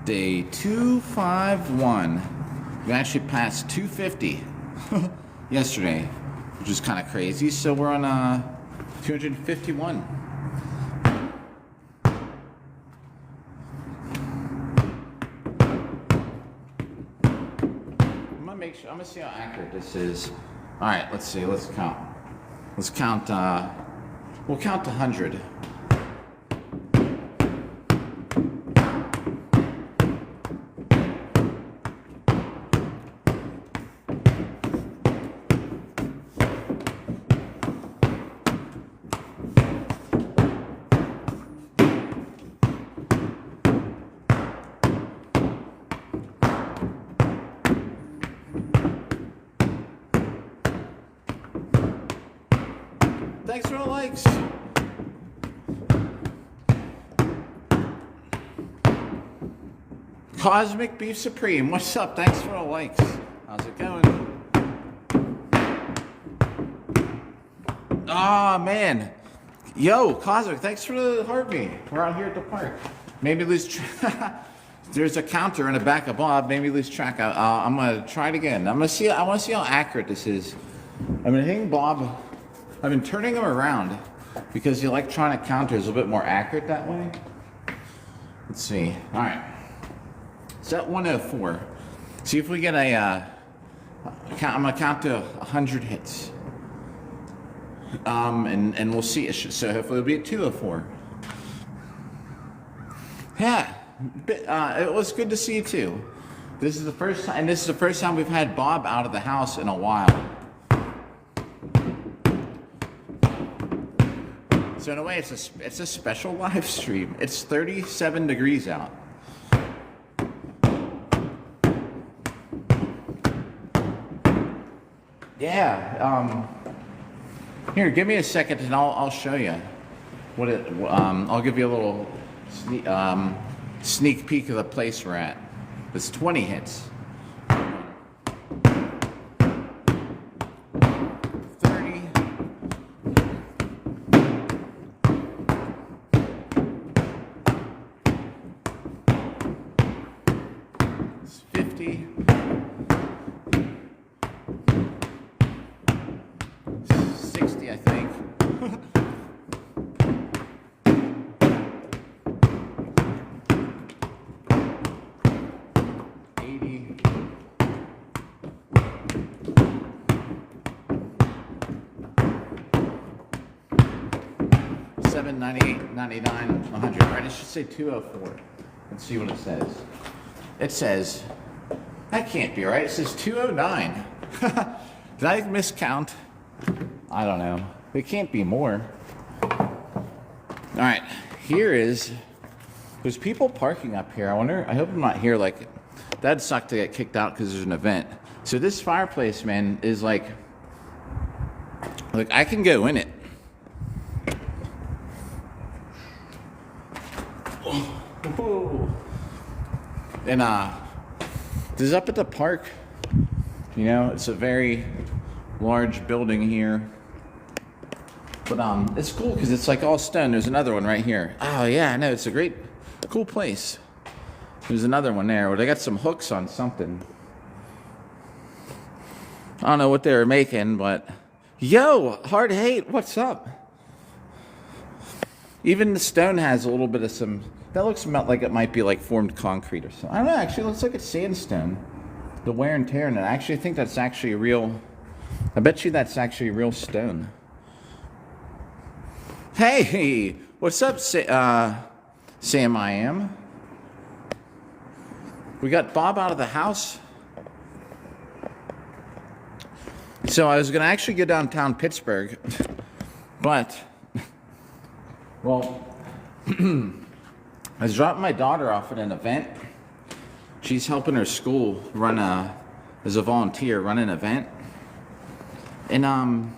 Day 251. We actually passed 250 yesterday, which is kind of crazy. So we're on 251. I'm gonna see how accurate this is. All right, let's see. Let's count. Let's count. We'll count to 100. Thanks for the likes. Cosmic Beef Supreme, what's up? Thanks for the likes. How's it going? Oh man. Yo, Cosmic, thanks for the heartbeat. We're out here at the park. Maybe lose track. There's a counter in the back of Bob. Maybe lose track. I'm gonna try it again. I want to see how accurate this is. I'm gonna hang Bob. I've been turning him around because the electronic counter is a little bit more accurate that way. Let's see. All right. It's at 104. See if we get a. I'm gonna count to 100 hits. And we'll see. So hopefully it'll be at 204. Yeah. It was good to see you too. This is the first time, and this is the first time we've had Bob out of the house in a while. So in a way, it's a special live stream. It's 37 degrees out. Yeah. Here, give me a second, and I'll show you what it. I'll give you a little sneak peek of the place we're at. It's 20 hits. 50, 60, I think. 80, 7, 98, 99, 100. Right, it should say 204. Let's see what it says. It says, that can't be right. It says 209. Did I miscount? I don't know. It can't be more. All right, there's people parking up here. I hope I'm not here. Like, that'd suck to get kicked out because there's an event. So this fireplace, man, is like I can go in it. Whoa. And this is up at the park. You know, it's a very large building here. But it's cool because it's like all stone. There's another one right here. Oh yeah, I know. It's a cool place. There's another one there where they got some hooks on something. I don't know what they were making, but yo, Hard Hate, what's up? Even the stone has a little bit of some. That looks like it might be like formed concrete or something. I don't know. Actually, it looks like it's sandstone. The wear and tear in it. I actually think that's actually real. I bet you that's actually real stone. Hey, what's up, Sam? I am. We got Bob out of the house. So I was gonna actually go downtown Pittsburgh, but well. I was dropping my daughter off at an event. She's helping her school run as a volunteer, run an event. And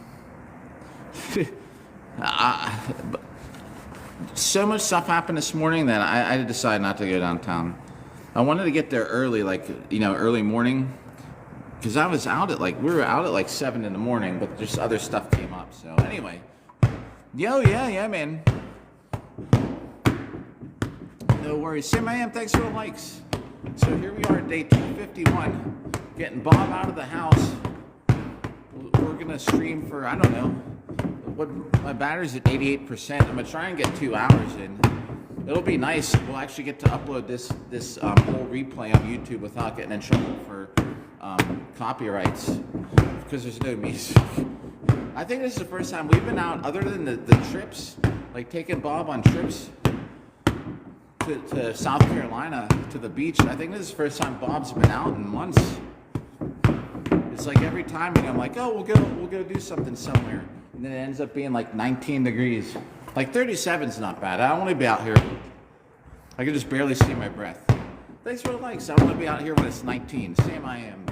so much stuff happened this morning that I decided not to go downtown. I wanted to get there early, like, early morning, because I was out at we were out at 7 in the morning, but just other stuff came up. So anyway, yeah, man. No worries. Sam, I am. Thanks for the likes. So here we are at day 251, getting Bob out of the house. We're gonna stream for, I don't know, what my battery's at 88%. I'm gonna try and get 2 hours in. It'll be nice. We'll actually get to upload this whole replay on YouTube without getting in trouble for copyrights, because there's no music. I think this is the first time we've been out, other than the trips, like taking Bob on trips to South Carolina, to the beach. I think this is the first time Bob's been out in months. It's like every time, I'm like, oh, we'll go do something somewhere, and then it ends up being like 19 degrees. Like 37's not bad. I want to be out here. I can just barely see my breath. Thanks for the likes. I want to be out here when it's 19. Same I am.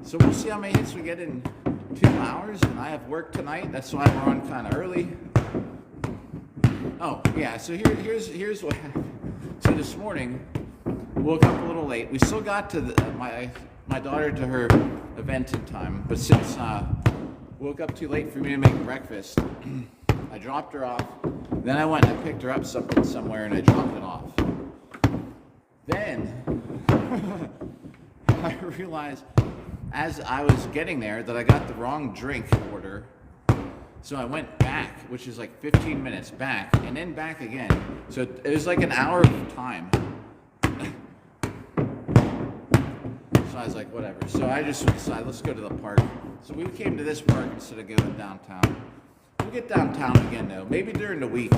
So we'll see how many hits we get in 2 hours. And I have work tonight. That's why we're on kind of early. Oh yeah. So here's what happened. So this morning, woke up a little late. We still got to my daughter to her event in time, but since woke up too late for me to make breakfast, I dropped her off. Then I went and I picked her up somewhere and I dropped it off. Then I realized as I was getting there that I got the wrong drink order. So I went back, which is like 15 minutes back, and then back again. So it was like an hour of time. So I was like, whatever. So I just decided, let's go to the park. So we came to this park instead of going downtown. We'll get downtown again though, maybe during the week.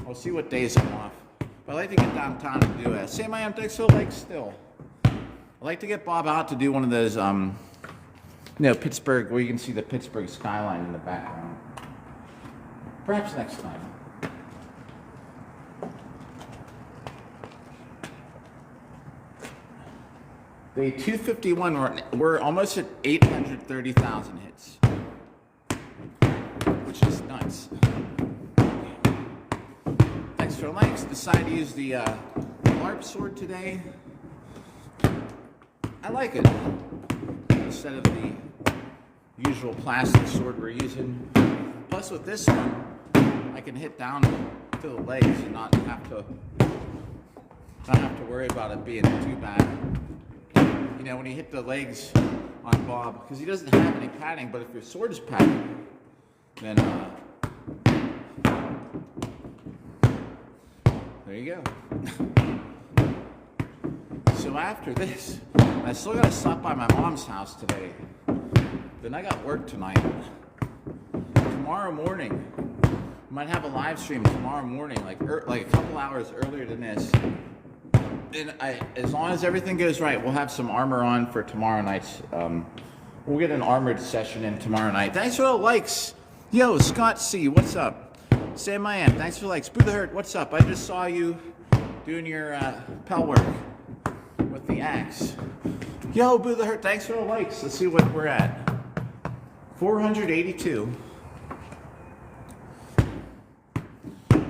We'll see what days I'm off. But I like to get downtown and do it. Same I am, Dixville Lake still. I like to get Bob out to do one of those, Pittsburgh, where you can see the Pittsburgh skyline in the background. Perhaps next time. Day 251, we're almost at 830,000 hits, which is nuts. Thanks for the likes. Decided to use the LARP sword today. I like it. Instead of the usual plastic sword we're using. Plus with this one, I can hit down to the legs and not have to worry about it being too bad. You know, when you hit the legs on Bob, because he doesn't have any padding, but if your sword is padded, then there you go. So after this, I still gotta stop by my mom's house today. Then I got work tonight. Tomorrow morning, might have a live stream tomorrow morning, like a couple hours earlier than this. And as long as everything goes right, we'll have some armor on for tomorrow night's. We'll get an armored session in tomorrow night. Thanks for the likes. Yo, Scott C, what's up? Sam I am, thanks for the likes. Boo the Hurt, what's up? I just saw you doing your Pell work with the axe. Yo, Boo the Hurt, thanks for the likes. Let's see what we're at. 482.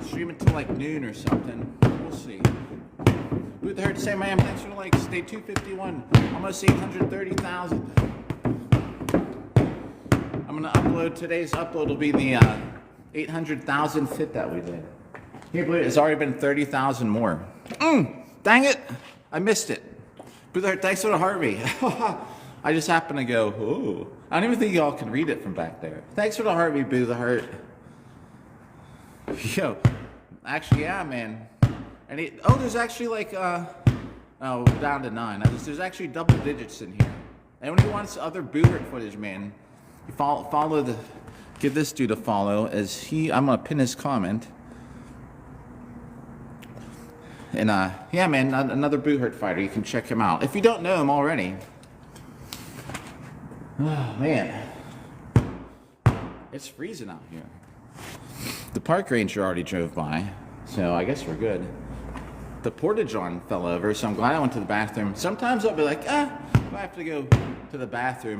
Stream until like noon or something. We'll see. Boo the Hurt, Sam I am, thanks for the likes. Day 251, almost 830,000. I'm gonna upload, today's upload will be the 800,000th hit that we did. Can you believe it? It's already been 30,000 more. Dang it, I missed it. Boo the Hurt, thanks for the Harvey. I just happened to go, ooh. I don't even think y'all can read it from back there. Thanks for the Harvey, Boo the Hurt. Yo, actually, yeah, man. And there's actually like, down to 9. There's actually double digits in here. Anyone who wants other Boo Hurt footage, man, you give this dude a follow, as I'm gonna pin his comment. And yeah, man, another Boo Hurt fighter. You can check him out if you don't know him already. Oh man, it's freezing out here. The park ranger already drove by, so I guess we're good. The porta-john fell over, so I'm glad I went to the bathroom. Sometimes I'll be like, if I have to go to the bathroom.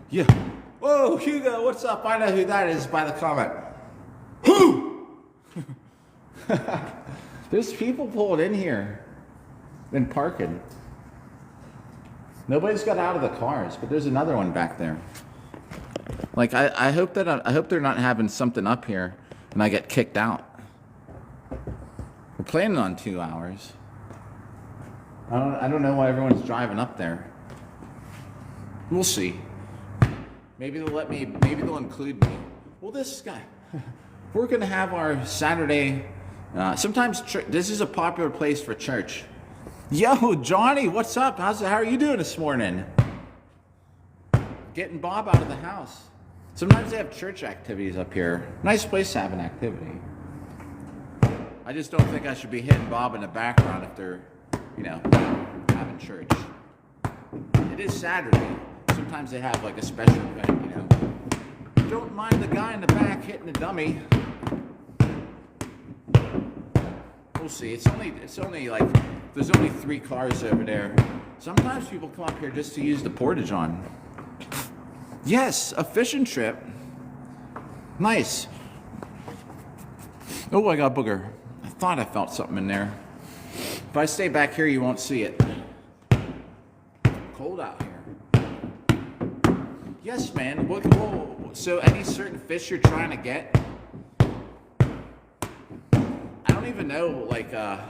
Yeah. Whoa, Hugo, what's up? I know who that is by the comment. Who? There's people pulling in here and parking. Nobody's got out of the cars, but there's another one back there. Like I hope that I hope they're not having something up here and I get kicked out. We're planning on 2 hours. I don't know why everyone's driving up there. We'll see. Maybe they'll let me. Maybe they'll include me. Well, this guy. We're gonna have our Saturday. Sometimes this is a popular place for church. Yo, Johnny, what's up? How are you doing this morning? Getting Bob out of the house. Sometimes they have church activities up here. Nice place to have an activity. I just don't think I should be hitting Bob in the background if they're, having church. It is Saturday. Sometimes they have like a special event, Don't mind the guy in the back hitting the dummy. We'll see. It's only like there's only 3 cars over there. Sometimes people come up here just to use the portage on. Yes, a fishing trip. Nice. Oh, I got a booger. I thought I felt something in there. If I stay back here, you won't see it. Cold out here. Yes, man. So any certain fish you're trying to get? I don't even know, like, how,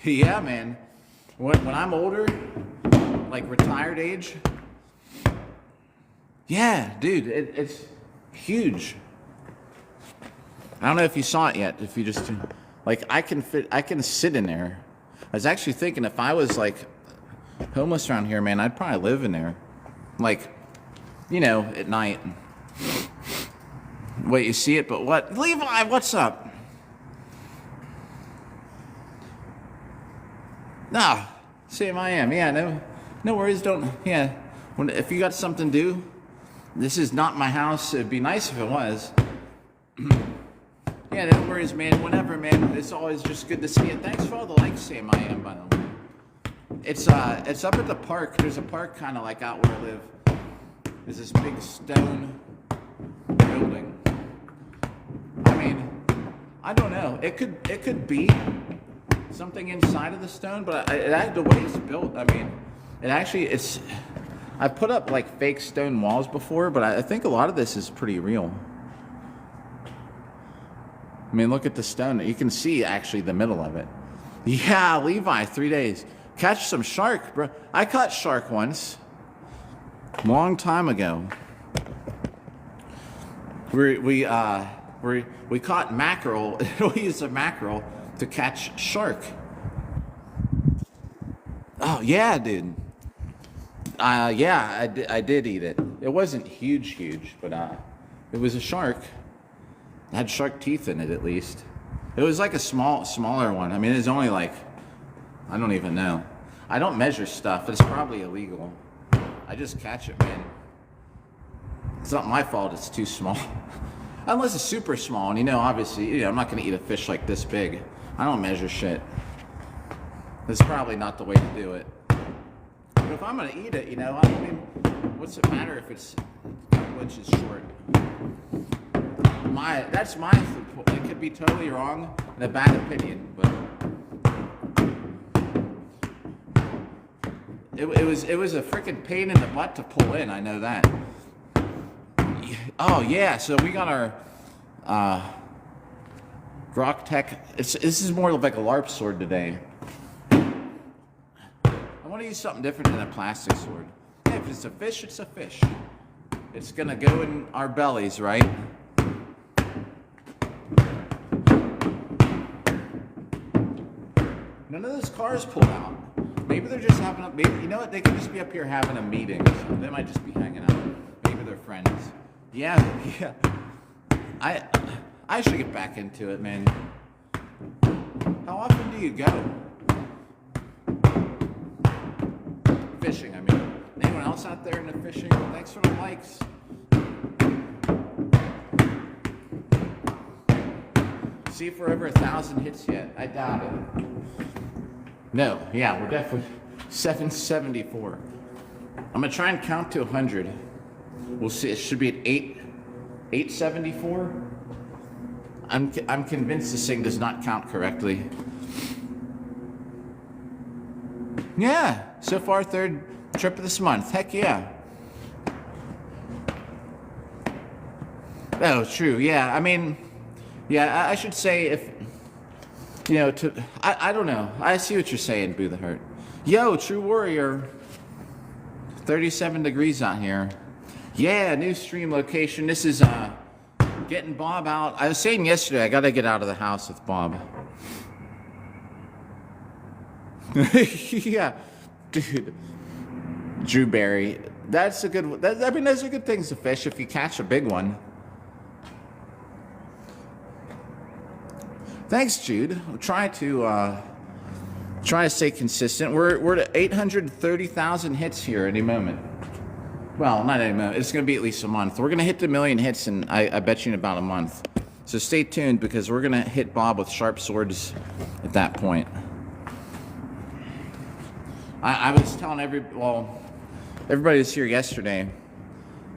yeah, man. When I'm older, like retired age, yeah, dude, it's huge. I don't know if you saw it yet. If you just, like, I can sit in there. I was actually thinking if I was like homeless around here, man, I'd probably live in there, like, at night. Wait, you see it? But what? Levi, what's up? Nah, same I am. Yeah, no worries. If you got something to do, this is not my house. It'd be nice if it was. Yeah, no worries, man. Whenever, man. It's always just good to see you. Thanks for all the likes, Sam I am, by the way. It's up at the park. There's a park kind of like out where I live. There's this big stone building. I mean, I don't know. It could be something inside of the stone, but the way it's built, I mean, I've put up like fake stone walls before, but I think a lot of this is pretty real. I mean, look at the stone. You can see actually the middle of it. Yeah, Levi, 3 days. Catch some shark, bro. I caught shark once. Long time ago. We caught mackerel. We used a mackerel to catch shark. Oh yeah, dude. Yeah, I did eat it. It wasn't huge, but it was a shark. It had shark teeth in it, at least. It was like a smaller one. I mean, it's only like, I don't even know. I don't measure stuff. It's probably illegal. I just catch it, man. It's not my fault it's too small. Unless it's super small, and obviously, I'm not gonna eat a fish like this big. I don't measure shit. That's probably not the way to do it. But if I'm gonna eat it, I mean, what's it matter if it's a couple inches short? That's my, it could be totally wrong and a bad opinion, but it was a freaking pain in the butt to pull in, I know that. Oh yeah, so we got our Grok Tech. This is more like a LARP sword today. I want to use something different than a plastic sword. Hey, if it's a fish, it's a fish. It's gonna go in our bellies, right? None of those cars pulled out. Maybe they're just having you know what? They could just be up here having a meeting or something. They might just be hanging out. Maybe they're friends. Yeah. I should get back into it, man. How often do you go? Fishing, I mean. Anyone else out there in the fishing? Thanks for the likes. See if we're over 1,000 hits yet. I doubt it. No, yeah, we're definitely 774. I'm gonna try and count to 100. We'll see. It should be at 874. I'm convinced this thing does not count correctly. Yeah, so far 3rd trip of this month. Heck yeah. Oh, true. Yeah. I mean, yeah, I should say if, I don't know. I see what you're saying, Boo the Hurt. Yo, True Warrior. 37 degrees out here. Yeah, new stream location. This is, getting Bob out. I was saying yesterday, I gotta get out of the house with Bob. Yeah, dude. Drewberry. That's a good, those are good things to fish if you catch a big one. Thanks, Jude. I'll try to stay consistent. We're at 830,000 hits here any moment. Well, not any moment. It's going to be at least a month. We're going to hit the 1 million hits, and I bet you in about a month. So stay tuned because we're going to hit Bob with sharp swords at that point. I was telling everybody was here yesterday.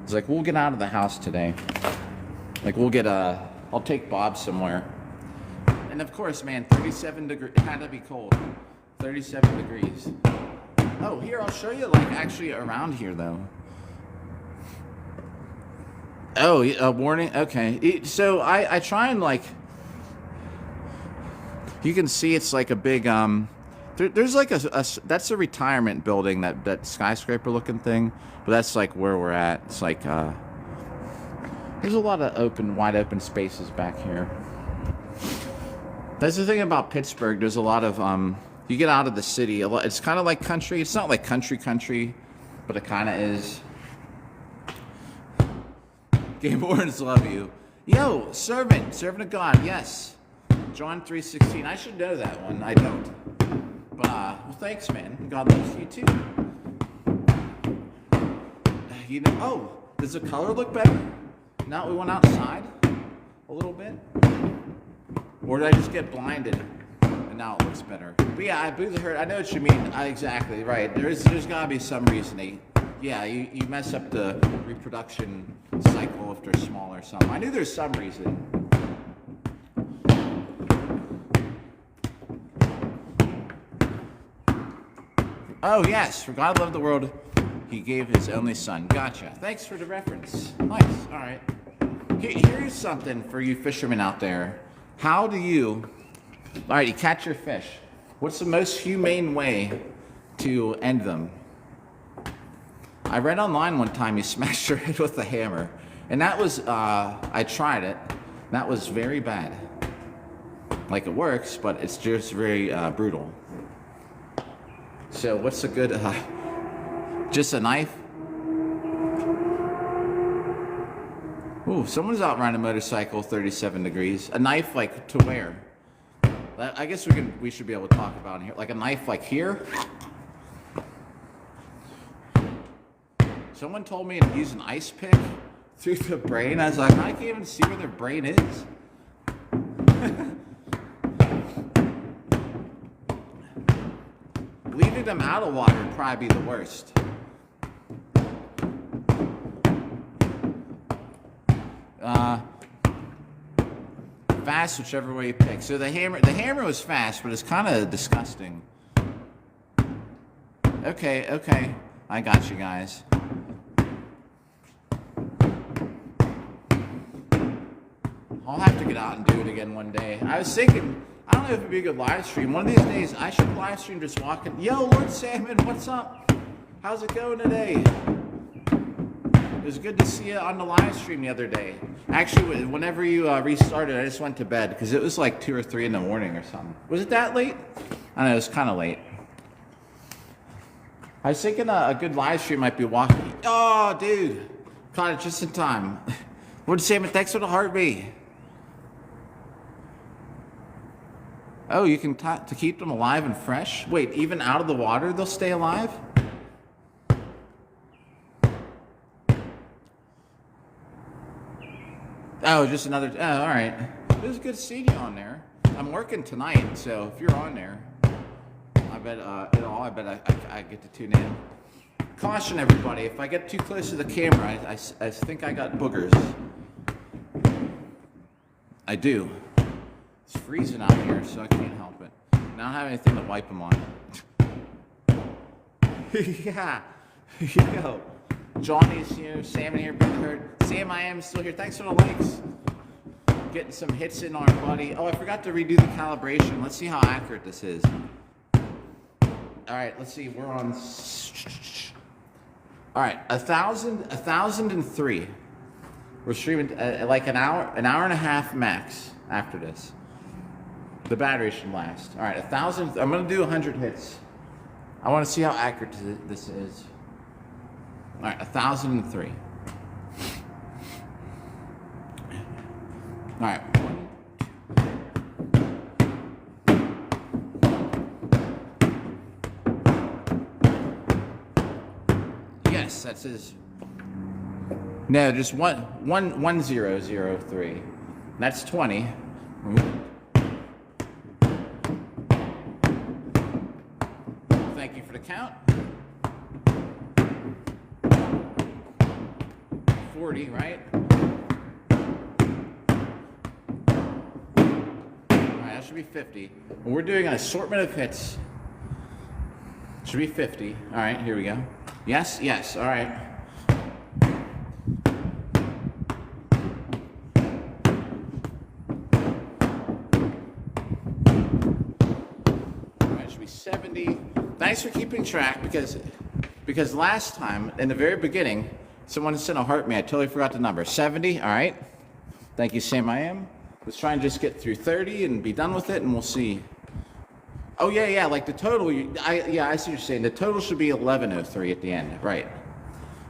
It's like, we'll get out of the house today. Like, I'll take Bob somewhere. And of course, man, 37 degrees, it had to be cold. 37 degrees. Oh, here, I'll show you, like, actually around here, though. Oh, a warning? Okay. So I try and, like, you can see it's like a big, there's like that's a retirement building, that skyscraper looking thing. But that's like where we're at. It's like, there's a lot of wide open spaces back here. That's the thing about Pittsburgh. There's a lot of, you get out of the city, it's kind of like country. It's not like country, but it kind of is. Game Wardens love you. Yo, servant of God, yes. John 3:16. I should know that one. I don't. But, well, thanks, man. God loves you, too. Oh, does the color look better? Now we went outside a little bit? Or did I just get blinded? And now it looks better. But yeah, Boo the Hurt, I know what you mean. Exactly, right. There's got to be some reasoning. Yeah, you mess up the reproduction cycle if they're small or something. I knew there's some reason. Oh, yes. For God loved the world, he gave his only son. Gotcha. Thanks for the reference. Nice. All right. Here's something for you fishermen out there. How do you... All right, you catch your fish. What's the most humane way to end them? I read online one time you smashed your head with a hammer. And that was, I tried it. That was very bad. Like, it works, but it's just very brutal. So what's a good, just a knife? Ooh, someone's out riding a motorcycle, 37 degrees. A knife, like, to where? I guess we should be able to talk about it here. Like a knife, like here? Someone told me to use an ice pick through the brain. I was like, I can't even see where their brain is. Leaving them out of water would probably be the worst. Fast, whichever way you pick. So the hammer was fast, but it's kind of disgusting. Okay, I got you guys. I'll have to get out and do it again one day. I was thinking, I don't know if it'd be a good live stream. One of these days, I should live stream just walking. Yo, Lord Salmon, what's up? How's it going today? It was good to see you on the live stream the other day. Actually, whenever you restarted, I just went to bed because it was like 2 or 3 in the morning or something. Was it that late? I don't know, it was kind of late. I was thinking a good live stream might be walking. Oh, dude. Caught it just in time. Lord Salmon, thanks for the heartbeat. Oh, you can to keep them alive and fresh? Wait, even out of the water they'll stay alive? Oh, just another... Oh, all right. It was good seeing you on there. I'm working tonight, so if you're on there, I bet I get to tune in. Caution, everybody. If I get too close to the camera, I think I got boogers. I do. It's freezing out here, so I can't help it. And I don't have anything to wipe them on. Yeah. Yo. Johnny's here, Sam in here, Big Hurt. Sam, I am still here. Thanks for the likes. Getting some hits in on our buddy. Oh, I forgot to redo the calibration. Let's see how accurate this is. All right, let's see. We're on. All right, 1,003. We're streaming like an hour and a half max after this. The battery should last. All right, 1,000. I'm gonna do 100 hits. I want to see how accurate this is. All right, 1,003. All right. Yes, that says. No, just 1003. That's 20. Thank you for the count. 40, right? Alright, that should be 50. We're doing an assortment of hits. Should be 50. Alright, here we go. Yes, yes, alright. Alright, should be 70. Thanks for keeping track because last time, in the very beginning, someone sent a heart me. I totally forgot the number. 70, all right. Thank you, Sam. I am. Let's try and just get through 30 and be done with it, and we'll see. Oh, yeah, like the total. I see what you're saying. The total should be 1103 at the end, right.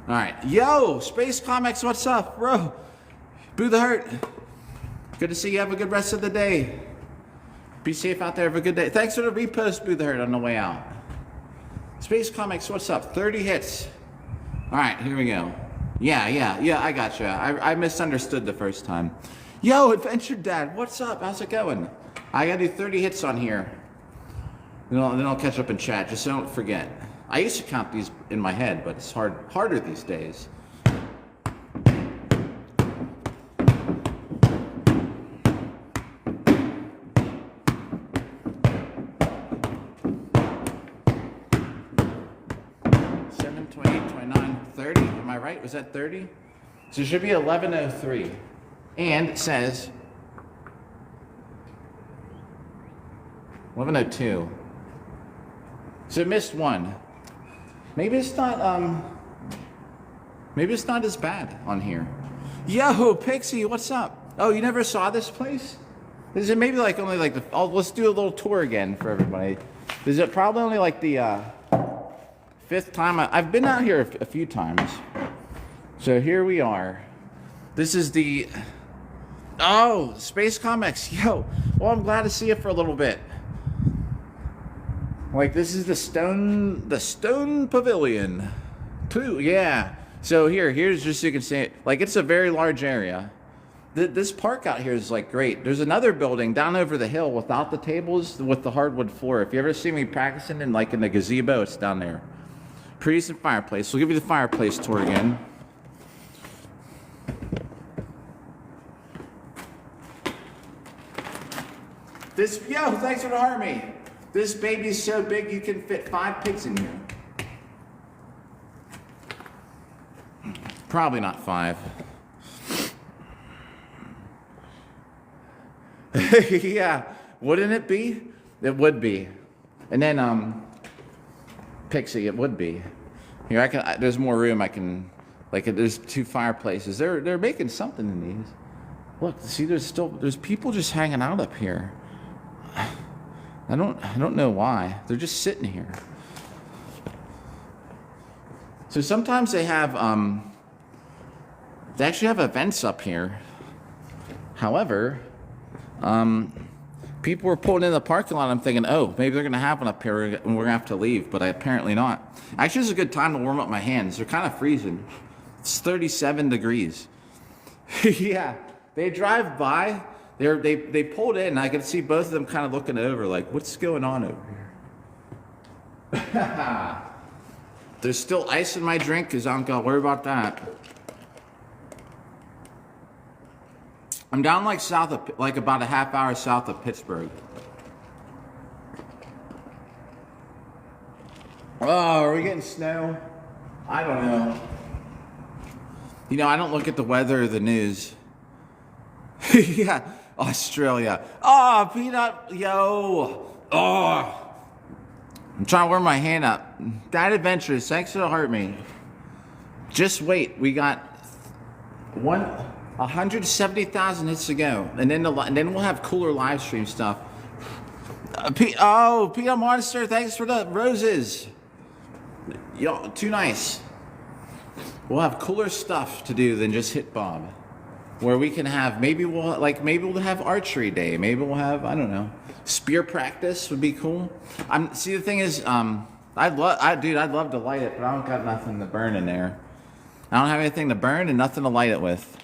All right. Yo, Space Comics, what's up, bro? Boo the Hurt. Good to see you. Have a good rest of the day. Be safe out there. Have a good day. Thanks for the repost, Boo the Hurt, on the way out. Space Comics, what's up? 30 hits. All right, here we go. Yeah, I gotcha. I misunderstood the first time. Yo, Adventure Dad, what's up? How's it going? I gotta do 30 hits on here. Then I'll catch up in chat, just so I don't forget. I used to count these in my head, but it's harder these days. Right? Was that 30? So it should be 1103. And it says 1102. So it missed one. Maybe it's not as bad on here. Yo, Pixie, what's up? Oh, you never saw this place? Is it maybe like only like let's do a little tour again for everybody. Is it probably only like the 5th time? I've been out here a few times. So here we are. This is the Space Comics. Yo, well, I'm glad to see you for a little bit. Like this is the Stone Pavilion. Too, yeah. So here's just so you can see it. Like it's a very large area. This park out here is like great. There's another building down over the hill without the tables with the hardwood floor. If you ever see me practicing in the gazebo, it's down there. Pretty decent fireplace. We'll give you the fireplace tour again. Thanks for the army. This baby's so big you can fit 5 pigs in here. Probably not 5. Yeah, wouldn't it be? It would be. And then Pixie, it would be. Here there's more room. There's 2 fireplaces. They're making something in these. Look, see, there's people just hanging out up here. I don't know why. They're just sitting here. So sometimes they actually have events up here. However, people were pulling in the parking lot. I'm thinking, oh, maybe they're gonna have one up here and we're gonna have to leave, but apparently not. Actually, it's a good time to warm up my hands. They're kind of freezing. It's 37 degrees. Yeah, they drive by. They pulled in, and I could see both of them kind of looking over, like, what's going on over here? There's still ice in my drink, because I don't gotta worry about that. I'm down like about a half hour south of Pittsburgh. Oh, are we getting snow? I don't know. You know, I don't look at the weather or the news. Yeah, Australia. Oh, Peanut, yo. Oh. I'm trying to warm my hand up. That adventurous, thanks for the heart, me. Just wait, we got 170,000 hits to go, and then we'll have cooler live stream stuff. Peanut Monster, thanks for the roses. Yo, too nice. We'll have cooler stuff to do than just hit Bob, where we can have maybe we'll have archery day. Maybe we'll have, I don't know, spear practice would be cool. See, the thing is, I'd love to light it, but I don't got nothing to burn in there. I don't have anything to burn and nothing to light it with.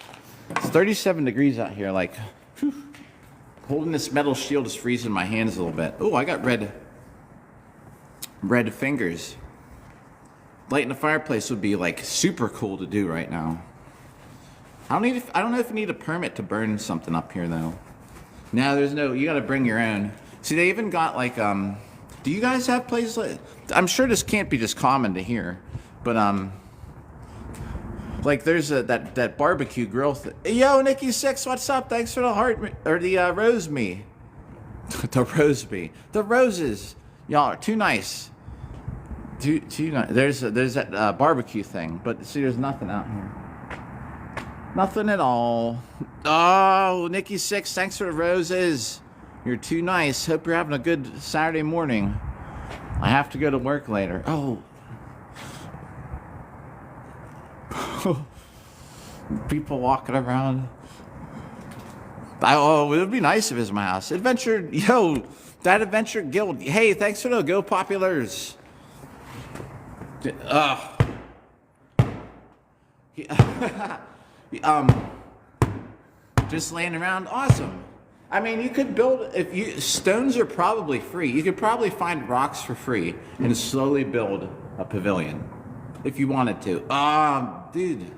It's 37 degrees out here. Like, whew. Holding this metal shield is freezing my hands a little bit. Oh, I got red fingers. Lighting the fireplace would be like super cool to do right now. I don't know if you need a permit to burn something up here though. No, there's no. You got to bring your own. See, they even got like do you guys have places like? I'm sure this can't be just common to hear, but like there's that barbecue grill. Yo, Nikki 6, what's up? Thanks for the heart or the rose me. The rose me. The roses. Y'all are too nice. Too nice. There's that barbecue thing, but see, there's nothing out here. Nothing at all. Oh, Nikki 6, thanks for the roses. You're too nice. Hope you're having a good Saturday morning. I have to go to work later. Oh. People walking around. Oh, it would be nice if it was my house. Adventure, yo, that Adventure Guild. Hey, thanks for the Go Populars. Just laying around, awesome. I mean, you could build, stones are probably free. You could probably find rocks for free and slowly build a pavilion if you wanted to. Dude.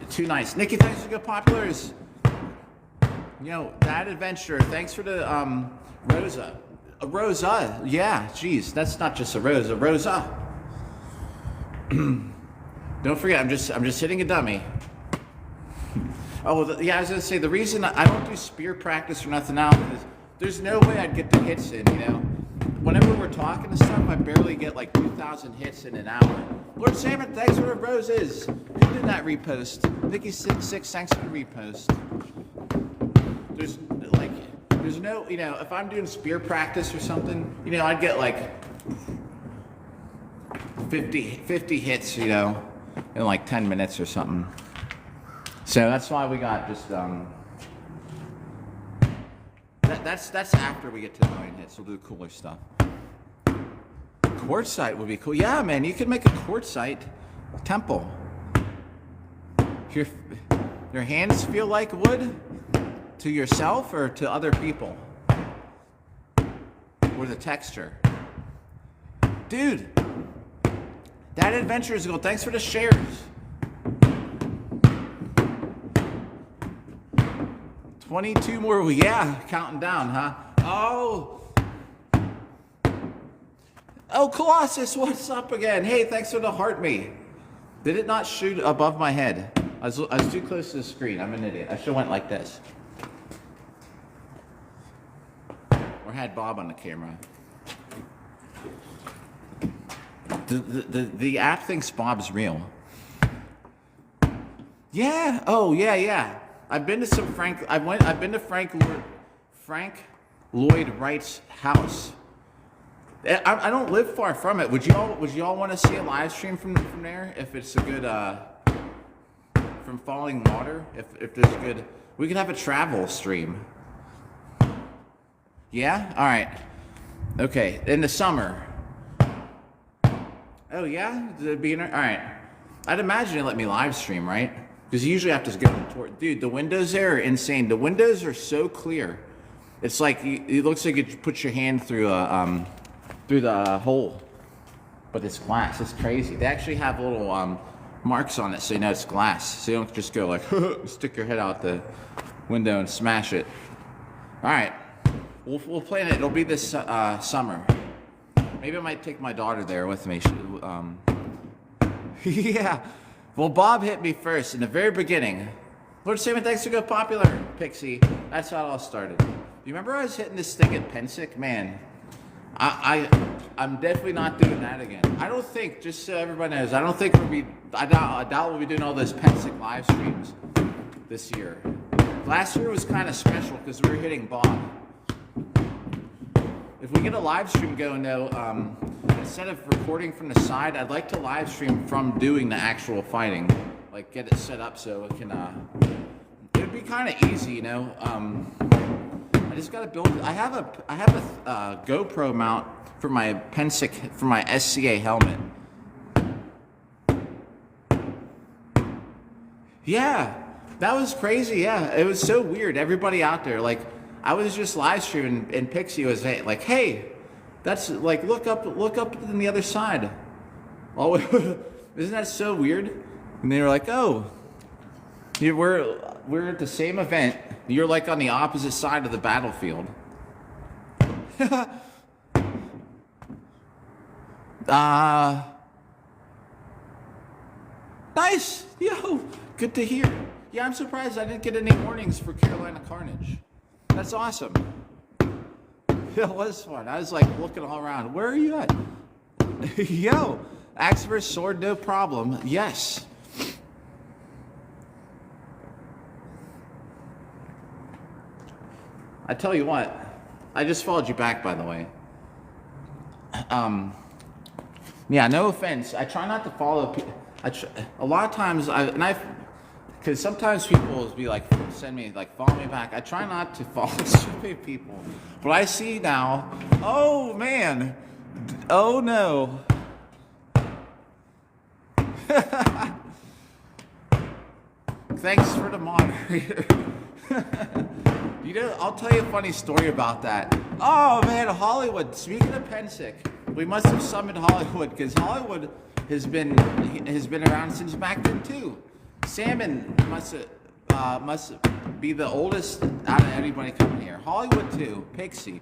Too nice. Nikki, thanks for the populars. Yo, that adventure, thanks for the Rosa. Rosa, yeah, geez, that's not just a Rosa. Rosa. Don't forget, I'm just hitting a dummy. Oh, yeah, I was gonna say the reason I don't do spear practice or nothing else is there's no way I'd get the hits in. You know, whenever we're talking and stuff, I barely get like 2,000 hits in an hour. Lord Salmon, thanks for the roses. Who did that repost? Vicky 6, thanks for the repost. There's no, you know, if I'm doing spear practice or something, you know, I'd get like 50 hits, you know, in like 10 minutes or something. So that's why we got just, that's after we get to the million hits. We'll do cooler stuff. Quartzite would be cool. Yeah, man, you could make a quartzite temple. Your hands feel like wood? To yourself or to other people? Or the texture? Dude, that adventure is good. Thanks for the shares. $22 more. Yeah, counting down, huh? Oh, Colossus, what's up again? Hey, thanks for the heart me. Did it not shoot above my head? I was too close to the screen. I'm an idiot. I should have went like this. Or had Bob on the camera. The app thinks Bob's real. Yeah. Oh, yeah. I've been to some I've been to Frank Lloyd Wright's house. I don't live far from it. Would you all want to see a live stream from there? If it's a good from Falling Water, if there's a good, we could have a travel stream. Yeah? All right. Okay. In the summer. Oh yeah? All right. I'd imagine it let me live stream, right? Because you usually have to go toward. Dude, the windows there are insane. The windows are so clear. It's like it looks like you put your hand through the hole, but it's glass. It's crazy. They actually have little marks on it so you know it's glass. So you don't just go like stick your head out the window and smash it. All right. We'll plan it. It'll be this summer. Maybe I might take my daughter there with me. Yeah. Well, Bob hit me first in the very beginning. Lord Saban, thanks to Go Popular, Pixie. That's how it all started. You remember I was hitting this thing at Pensick? Man, I'm definitely not doing that again. I don't think, just so everybody knows, I don't think I doubt we'll be doing all those Pensick live streams this year. Last year was kind of special because we were hitting Bob. If we get a live stream going though, instead of recording from the side, I'd like to live stream from doing the actual fighting. Like get it set up so it can, it would be kind of easy, you know. I just gotta build. I have a GoPro mount for my Pensick, for my SCA helmet. Yeah, that was crazy. Yeah, it was so weird. Everybody out there, like, I was just live streaming, and Pixie was like, "Hey, that's like look up on the other side." Oh, isn't that so weird? And they were like, "Oh, we're at the same event. You're like on the opposite side of the battlefield." Nice, yo, good to hear. Yeah, I'm surprised I didn't get any warnings for Carolina Carnage. That's awesome. It was fun. I was like looking all around. Where are you at? Yo, axe versus sword, no problem. Yes. I tell you what, I just followed you back, by the way. Yeah, no offense. I try not to follow. A lot of times, because sometimes people will be like, send me, like, follow me back. I try not to follow stupid people. But I see now, oh man, oh no. Thanks for the moderator. You know, I'll tell you a funny story about that. Oh man, Hollywood. Speaking of Pensick, we must have summoned Hollywood because Hollywood has been around since back then too. Salmon must be the oldest out of anybody coming here. Hollywood too. Pixie.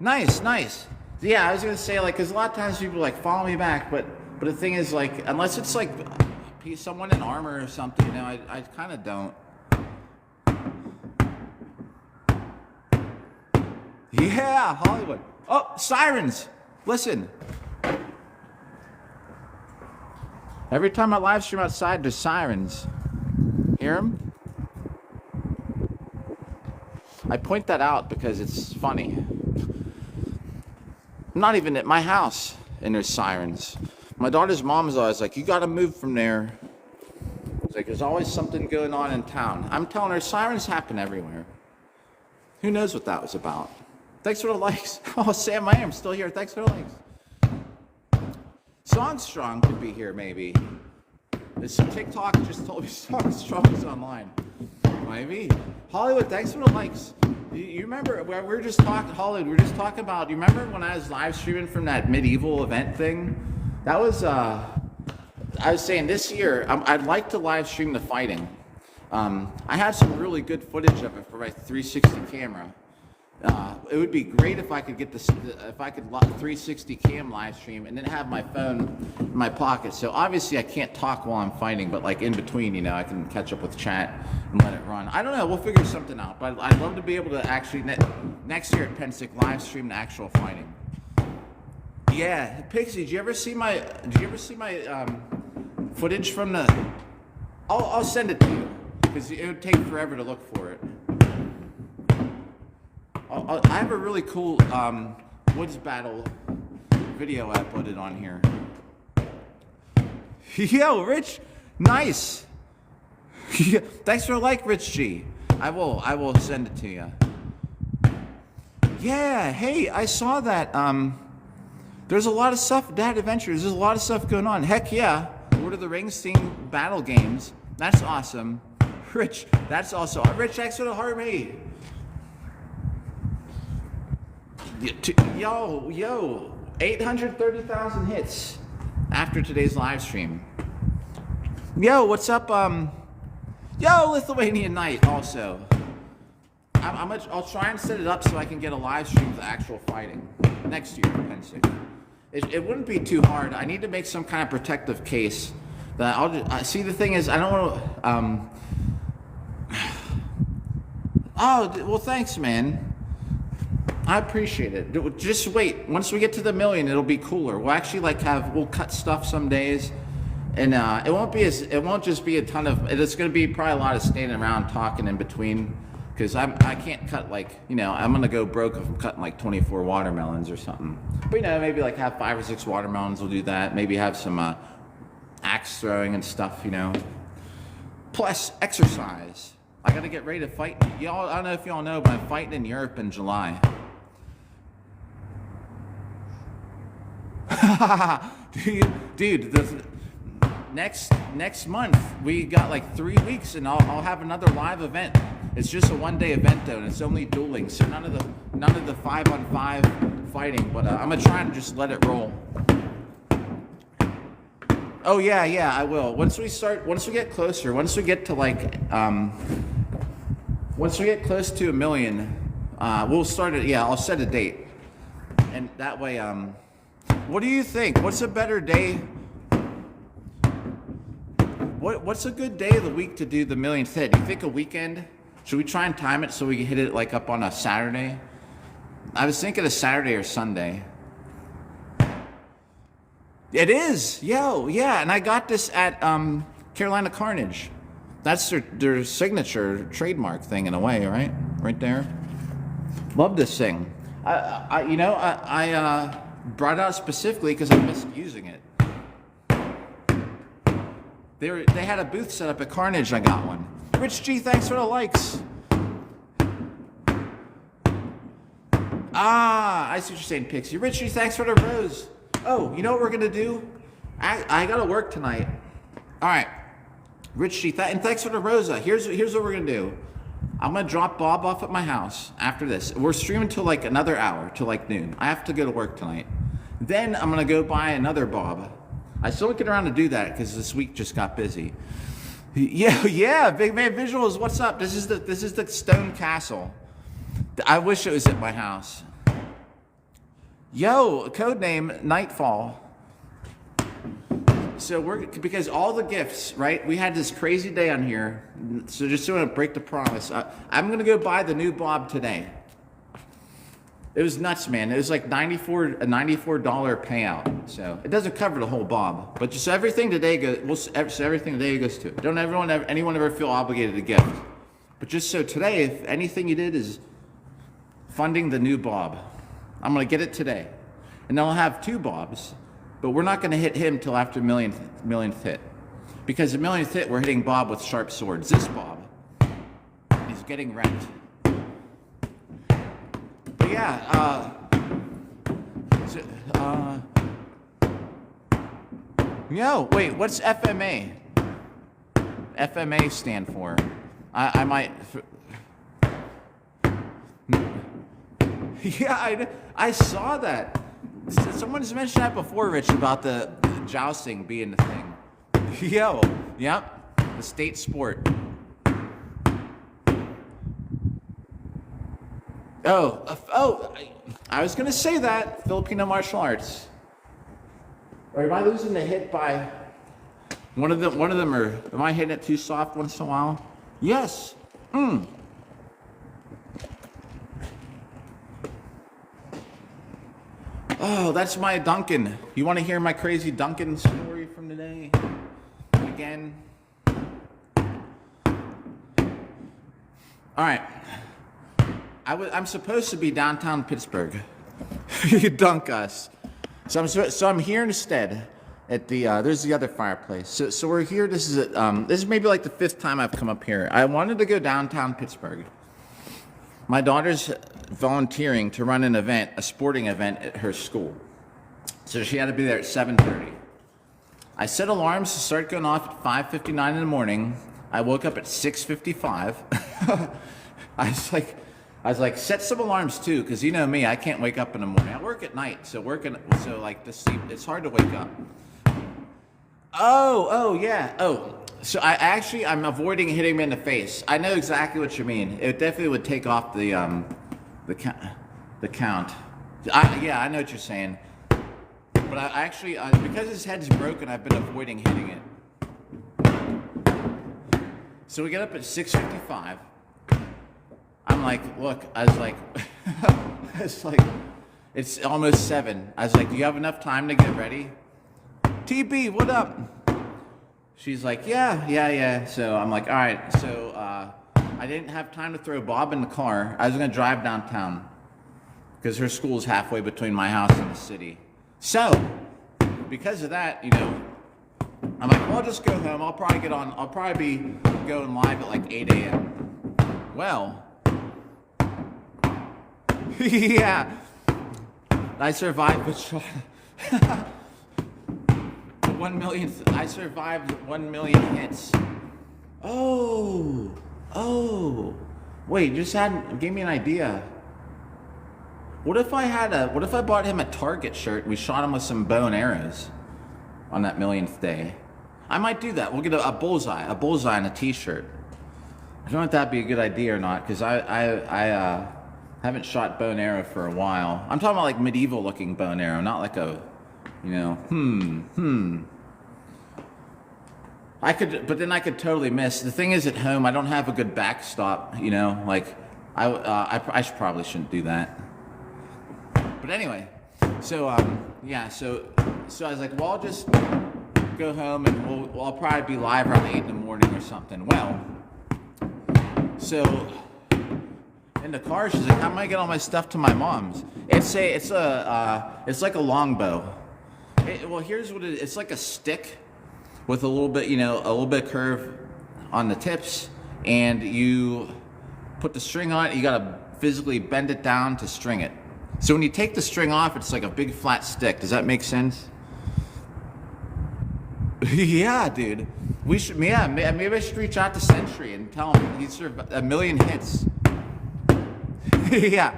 Nice. Yeah, I was gonna say, like, because a lot of times people like follow me back, but the thing is, like, unless it's like someone in armor or something, you know, I kind of don't. Yeah, Hollywood. Oh, sirens. Listen. Every time I live stream outside, there's sirens. Hear them? I point that out because it's funny. I'm not even at my house and there's sirens. My daughter's mom's always like, you gotta move from there. It's like, there's always something going on in town. I'm telling her, sirens happen everywhere. Who knows what that was about? Thanks for the likes. Oh, Sam, I am still here. Thanks for the likes. Songstrong could be here, maybe. This TikTok just told me Songstrong is online. Maybe. Hollywood, thanks for the likes. You remember, we were just talking, Hollywood, we were just talking about, you remember when I was live streaming from that medieval event thing? That was, I was saying this year, I'd like to live stream the fighting. I have some really good footage of it for my 360 camera. It would be great if I could get this, if I could 360 cam live stream and then have my phone in my pocket. So obviously I can't talk while I'm fighting, but like in between, you know, I can catch up with chat and let it run. I don't know, we'll figure something out, but I'd love to be able to actually, next year at Pensick, live stream the actual fighting. Yeah, Pixie, did you ever see my footage from the, I'll send it to you, because it would take forever to look for it. I have a really cool woods battle video I uploaded on here. Yo, Rich, nice. Thanks for a like, Rich G. I will send it to you. Yeah, hey, I saw that. There's a lot of stuff, Dad Adventures. There's a lot of stuff going on. Heck yeah, Lord of the Rings themed battle games. That's awesome. Rich, that's also Rich. Thanks for the heart me. Yo, 830,000 hits after today's live stream. Yo, what's up? Yo, Lithuanian Knight also. I'll try and set it up so I can get a live stream of the actual fighting next year, Pensick. It wouldn't be too hard. I need to make some kind of protective case. That I'll just, see. The thing is, I don't want to. Oh well, thanks, man. I appreciate it. Just wait. Once we get to the million, it'll be cooler. We'll actually we'll cut stuff some days, and it won't just be a ton of. It's going to be probably a lot of standing around talking in between. Because I can't cut I'm gonna go broke if I'm cutting like 24 watermelons or something. But maybe have 5 or 6 watermelons. We'll do that. Maybe have some axe throwing and stuff. Plus exercise. I gotta get ready to fight. Y'all, I don't know if y'all know, but I'm fighting in Europe in July. Dude, next month we got like 3 weeks, and I'll have another live event. It's just a 1-day event though, and it's only dueling, so none of the 5-on-5 fighting. But I'm gonna try and just let it roll. Oh yeah, I will. Once we get closer, once we get to once we get close to 1 million, we'll start it. Yeah, I'll set a date, and that way, what do you think? What's a better day? What's a good day of the week to do the millionth hit? Do you think a weekend? Should we try and time it so we can hit it up on a Saturday? I was thinking a Saturday or Sunday. It is, yeah. And I got this at Carolina Carnage. That's their signature trademark thing in a way, right there. Love this thing. I brought it out specifically because I missed using it. They had a booth set up at Carnage. I got one. Rich G, thanks for the likes. I see what you're saying, Pixie. Rich G, thanks for the rose. Oh, you know what we're gonna do? I gotta work tonight. All right, Rich G, and thanks for the rosa. Here's what we're gonna do. I'm gonna drop Bob off at my house after this. We're streaming till another hour, till noon. I have to go to work tonight. Then I'm gonna go buy another Bob. I still don't get around to do that because this week just got busy. Yeah, Big Man Visuals, what's up? This is the Stone Castle. I wish it was at my house. Yo, codename Nightfall. So because all the gifts, right? We had this crazy day on here. So just to break the promise, I'm gonna go buy the new Bob today. It was nuts, man. It was like a $94 payout. So it doesn't cover the whole Bob, but just everything today goes. So everything today goes to it. Don't anyone ever feel obligated to gift. But just so today, if anything you did is funding the new Bob, I'm gonna get it today, and then I'll have 2 Bobs. But we're not gonna hit him till after millionth hit, because the millionth hit we're hitting Bob with sharp swords. This Bob is getting wrecked. But yeah, wait, what's FMA? FMA stand for? I might. Yeah, I saw that. Someone's mentioned that before, Rich, about the jousting being the thing. Yep, the state sport. I was gonna say that Filipino martial arts. Or am I losing the hit by one of them? Or am I hitting it too soft once in a while? Yes. Oh, that's my Duncan. You want to hear my crazy Duncan story from today? Again. All right. I'm supposed to be downtown Pittsburgh. You dunk us. So I'm here instead at the there's the other fireplace. So we're here. This is maybe like the 5th time I've come up here. I wanted to go downtown Pittsburgh. My daughter's volunteering to run an event, a sporting event at her school. So she had to be there at 7:30. I set alarms to start going off at 5:59 in the morning. I woke up at 6:55. I was like, set some alarms too, because you know me, I can't wake up in the morning. I work at night, so the sleep, it's hard to wake up. Oh yeah. So I'm avoiding hitting him in the face. I know exactly what you mean. It definitely would take off the count. I know what you're saying. But I actually, because his head's broken, I've been avoiding hitting it. So we get up at 6:55. I'm like, look, I was like, it's almost 7. I was like, do you have enough time to get ready? TB, what up? She's like, yeah. So I'm like, all right. So I didn't have time to throw Bob in the car. I was going to drive downtown because her school's halfway between my house and the city. So because of that, you know, I'm like, well, I'll just go home. I'll probably be going live at like 8 a.m. Well, yeah, I survived the shot. 1 million. I survived 1 million hits. Oh, wait, gave me an idea. What if I bought him a Target shirt and we shot him with some bow and arrows on that 1,000th day? I might do that. We'll get a bullseye and a t-shirt. I don't know if that'd be a good idea or not, because I haven't shot bow and arrow for a while. I'm talking about like medieval looking bow and arrow, not like a, you know, but then I could totally miss. The thing is, at home, I don't have a good backstop, you know, like, I probably shouldn't do that. But anyway, so, yeah, so I was like, well, I'll just go home and I'll probably be live around 8 in the morning or something. Well, so in the car, she's like, how am I get all my stuff to my mom's? It's like a longbow. Well, here's what it is. It's like a stick with a little bit, you know, a little bit of curve on the tips, and you put the string on it. You gotta physically bend it down to string it. So when you take the string off, it's like a big flat stick. Does that make sense? Yeah, dude. We should. Yeah, maybe I should reach out to Century and tell him he's served 1 million hits. Yeah.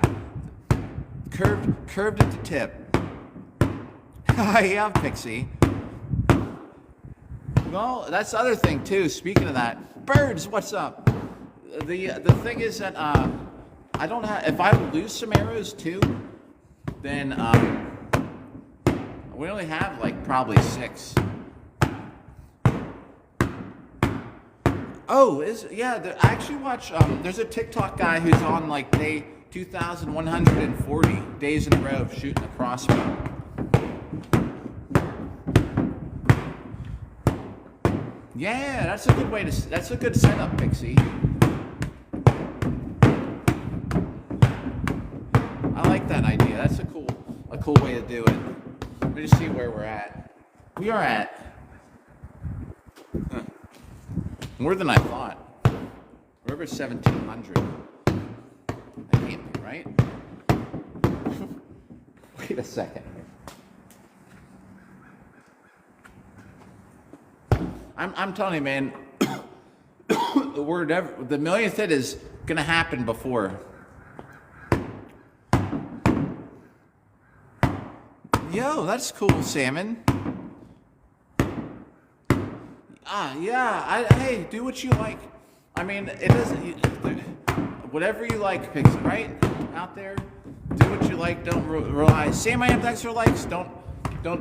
Curved at the tip. Yeah, Pixie. Well, that's the other thing too. Speaking of that, birds, what's up? The thing is that I don't have. If I lose some arrows too, then we only have like probably 6. Oh, I actually watch. There's a TikTok guy who's on like day 2,140 days in a row of shooting a crossbow. Yeah, that's a good way to. That's a good setup, Pixie. I like that idea. That's a cool way to do it. Let me just see where we're at. We are at more than I thought. We're over 1,700. That can't be right. Wait a second. I'm telling you, man. The millionth hit is gonna happen before. Yo, that's cool, Salmon. Yeah. Hey, do what you like. I mean, it doesn't. Whatever you like, Pixie. Right out there, do what you like. Don't rely. Sam, I have extra likes. Don't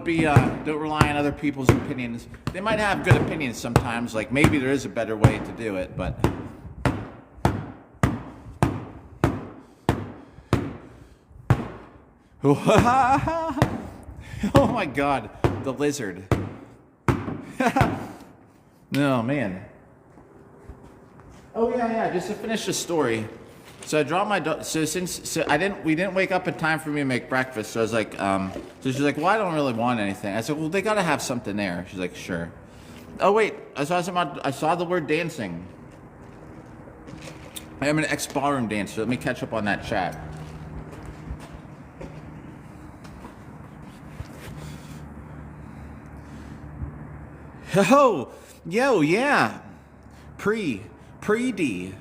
rely on other people's opinions. They might have good opinions sometimes. Like maybe there is a better way to do it, but. Oh my God, the lizard. No, man. Oh yeah. Just to finish the story. So I dropped my we didn't wake up in time for me to make breakfast. So I was like, so she's like, well, I don't really want anything. I said, well, they gotta have something there. She's like, sure. Oh wait, I saw the word dancing. I am an ex-ballroom dancer. Let me catch up on that chat. Yo, yeah. Pre-D.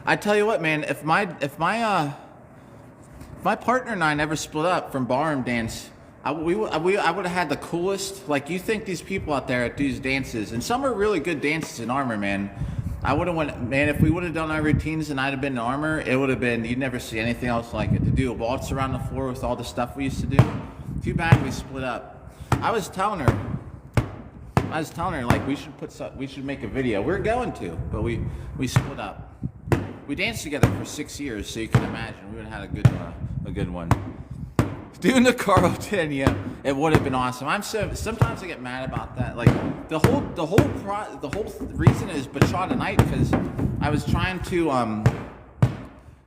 I tell you what, man, if my partner and I never split up from ballroom dance, I would have had the coolest. Like, you think these people out there at these dances, and some are really good dances in armor, man. I would have went, man, if we would have done our routines and I'd have been in armor, it would have been, you'd never see anything else like it. To do a waltz around the floor with all the stuff we used to do. Too bad we split up. I was telling her like we should make a video. We're going to, but we split up. We danced together for 6 years, so you can imagine we would have had a good one. Doing the Carlton, yeah, it would have been awesome. Sometimes I get mad about that. Like the whole reason is bachata night because I was trying to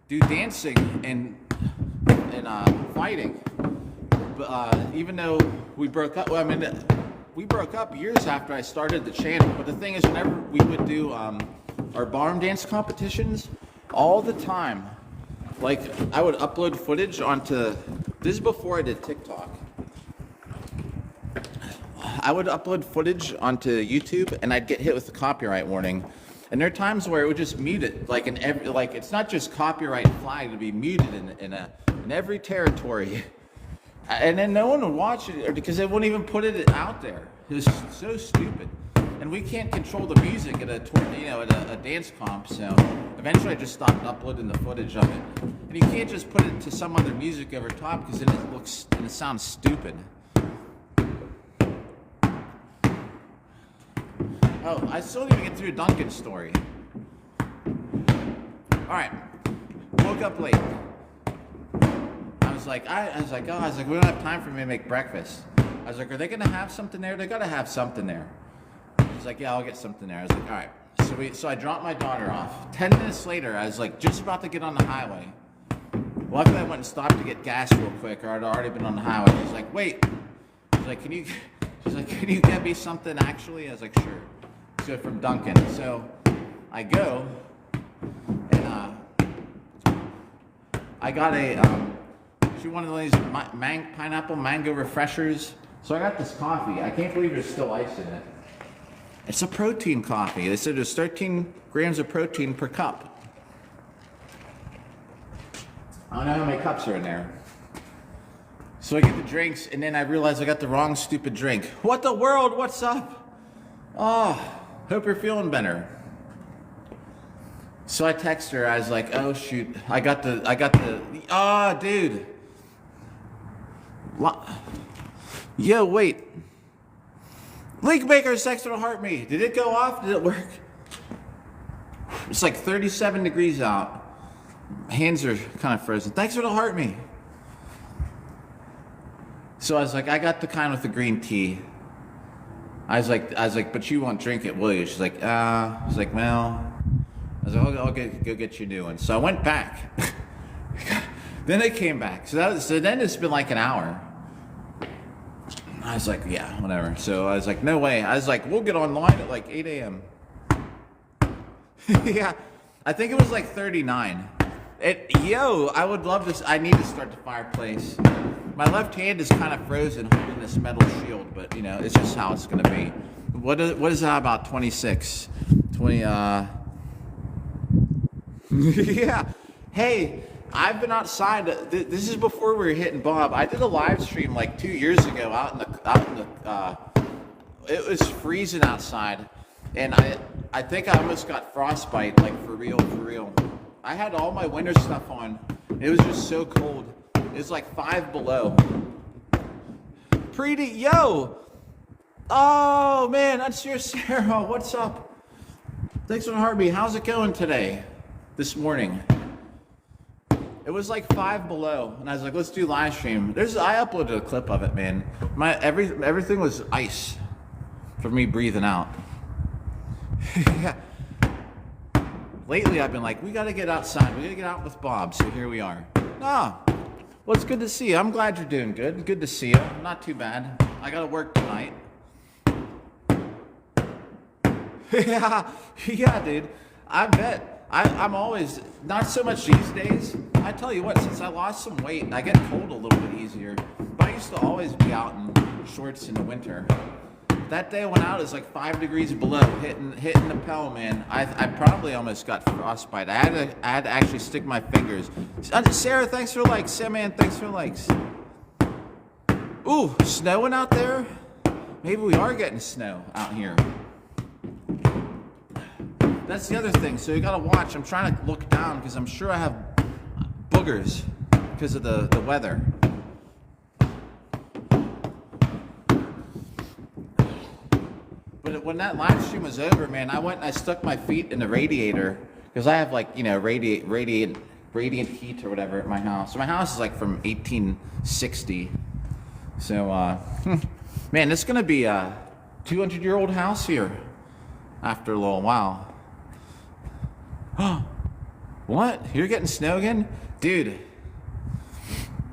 do dancing and fighting. But even though we broke up, we broke up years after I started the channel. But the thing is, whenever we would do our barroom dance competitions, all the time, like I would upload footage onto. This is before I did TikTok. I would upload footage onto YouTube, and I'd get hit with a copyright warning. And there are times where it would just mute it, like it's not just copyright flag to be muted in every territory. And then no one would watch it because they wouldn't even put it out there. It was so stupid. And we can't control the music at a dance comp, so eventually I just stopped uploading the footage of it. And you can't just put it to some other music over top because then it sounds stupid. Oh, I still didn't even get through Duncan's story. Alright. Woke up late. I was like, we don't have time for me to make breakfast. I was like, are they gonna have something there? They gotta have something there. She's like, yeah, I'll get something there. I was like, all right. So I dropped my daughter off. 10 minutes later, I was like, just about to get on the highway. Luckily, I went and stopped to get gas real quick, or I'd already been on the highway. She's like, wait. She's like, can you get me something actually? I was like, sure. So from Duncan. So I go, and I got one of these pineapple mango refreshers. So I got this coffee. I can't believe there's still ice in it. It's a protein coffee. They said there's 13 grams of protein per cup. I don't know how many cups are in there. So I get the drinks, and then I realize I got the wrong stupid drink. What the world? What's up? Oh, hope you're feeling better. So I text her. I was like, oh shoot, I got the. Oh, dude. Yo, wait. Leak maker's text will heart me. Did it go off? Did it work? It's like 37 degrees out. Hands are kind of frozen. Thanks for the heart me. So I was like, I got the kind with the green tea. I was like, but you won't drink it, will you? She's like, I was like, well. I was like, I'll go get you a new one. So I went back. Then they came back. So then it's been like an hour. I was like, yeah, whatever. So I was like, no way. I was like, we'll get online at like 8 a.m. Yeah, I think it was like 39. I would love this. I need to start the fireplace. My left hand is kind of frozen holding this metal shield, but you know, it's just how it's gonna be. What is that about 26? 20, yeah. Hey, I've been outside. This is before we were hitting Bob. I did a live stream like 2 years ago out in the. It was freezing outside, and I think I almost got frostbite, like for real. I had all my winter stuff on. It was just so cold. It was like 5 below. Preety, yo! Oh man, that's your Sarah. What's up? Thanks for the heartbeat. How's it going today? This morning. It was like 5 below, and I was like, let's do live stream. I uploaded a clip of it, man. Everything was ice for me breathing out. Yeah. Lately, I've been like, we gotta get outside. We gotta get out with Bob, so here we are. Well, it's good to see you. I'm glad you're doing good. Good to see you. Not too bad. I gotta work tonight. Yeah, dude. I bet. I'm always, not so much these days. I tell you what, since I lost some weight, I get cold a little bit easier. But I used to always be out in shorts in the winter. That day I went out, it was like 5 degrees below, hitting the Pell, man. I probably almost got frostbite. I had to actually stick my fingers. Sarah, thanks for likes. Sam, man, thanks for likes. Ooh, snowing out there? Maybe we are getting snow out here. That's the other thing, so you gotta watch. I'm trying to look down because I'm sure I have boogers because of the weather. when that live stream was over, man, I went and I stuck my feet in the radiator because I have like, you know, radiant heat or whatever at my house. So my house is like from 1860. So, man, it's gonna be a 200-year-old house here after a little while. What? You're getting snow again? Dude.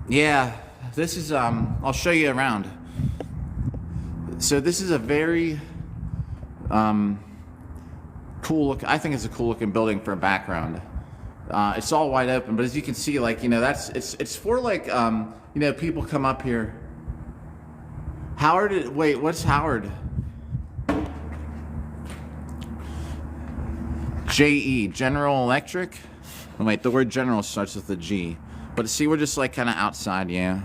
Yeah, this is, I'll show you around. So this is a very cool look. I think it's a cool looking building for a background. It's all wide open, but as you can see, like, you know, it's for like, you know, people come up here. Howard, wait, what's Howard? JE, General Electric. Oh, wait, the word general starts with a G. But see, we're just like kind of outside, yeah.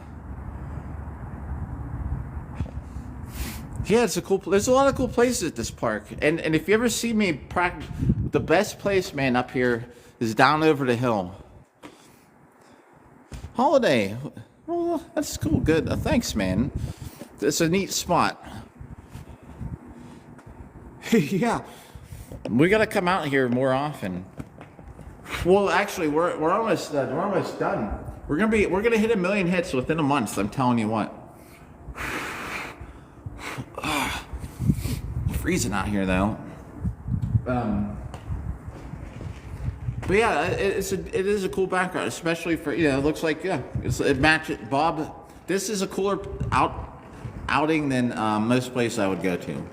Yeah, it's a cool. There's a lot of cool places at this park, and if you ever see me practice, the best place, man, up here is down over the hill. Holiday, well, that's cool, good. Thanks, man. It's a neat spot. Yeah, we gotta come out here more often. Well, actually, we're almost done. We're almost done. We're gonna hit 1 million hits within a month. I'm telling you what. Freezing out here though. But yeah, it is a cool background, especially for, you know, it looks like, yeah, it matches Bob. This is a cooler outing than most places I would go to.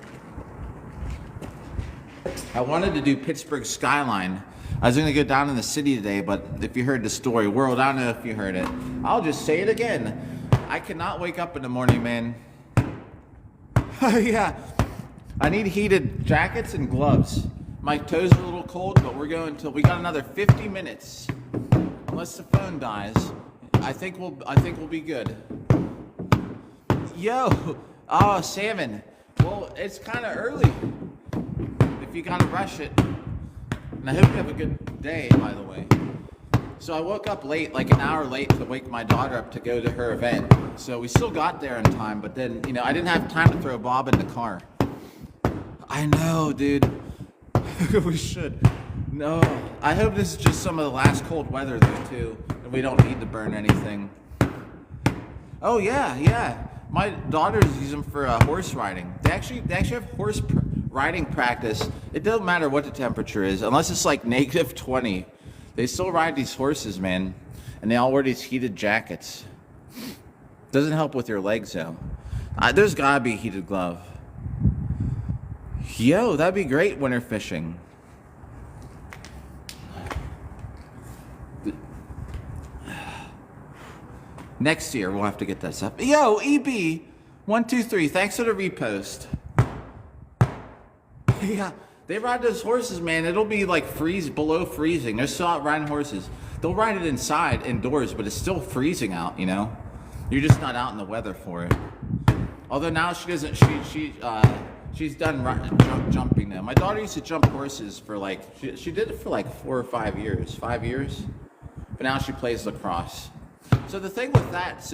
I wanted to do Pittsburgh skyline. I was going to go down in the city today, but if you heard the story, world, I don't know if you heard it. I'll just say it again. I cannot wake up in the morning, man. Yeah. I need heated jackets and gloves. My toes are a little cold, but we're going till we got another 50 minutes. Unless the phone dies, I think we'll be good. Yo, oh, salmon. Well, it's kind of early if you gotta rush it. And I hope you have a good day, by the way. So I woke up late, like an hour late, to wake my daughter up to go to her event. So we still got there in time, but then, you know, I didn't have time to throw Bob in the car. I know, dude. We should. No. I hope this is just some of the last cold weather, though, too. And we don't need to burn anything. Oh, yeah. My daughters use them for horse riding. They actually have horse riding practice. It doesn't matter what the temperature is, unless it's like -20. They still ride these horses, man. And they all wear these heated jackets. Doesn't help with your legs, though. There's gotta be a heated glove. Yo, that'd be great winter fishing. Next year, we'll have to get that stuff. Yo, EB123, thanks for the repost. Yeah, they ride those horses, man. It'll be like below freezing. They're still out riding horses. They'll ride it indoors, but it's still freezing out, you know? You're just not out in the weather for it. Although now she doesn't, she's done jumping now. My daughter used to jump horses for like, she did it for like 4 or 5 years. 5 years. But now she plays lacrosse. So the thing with that,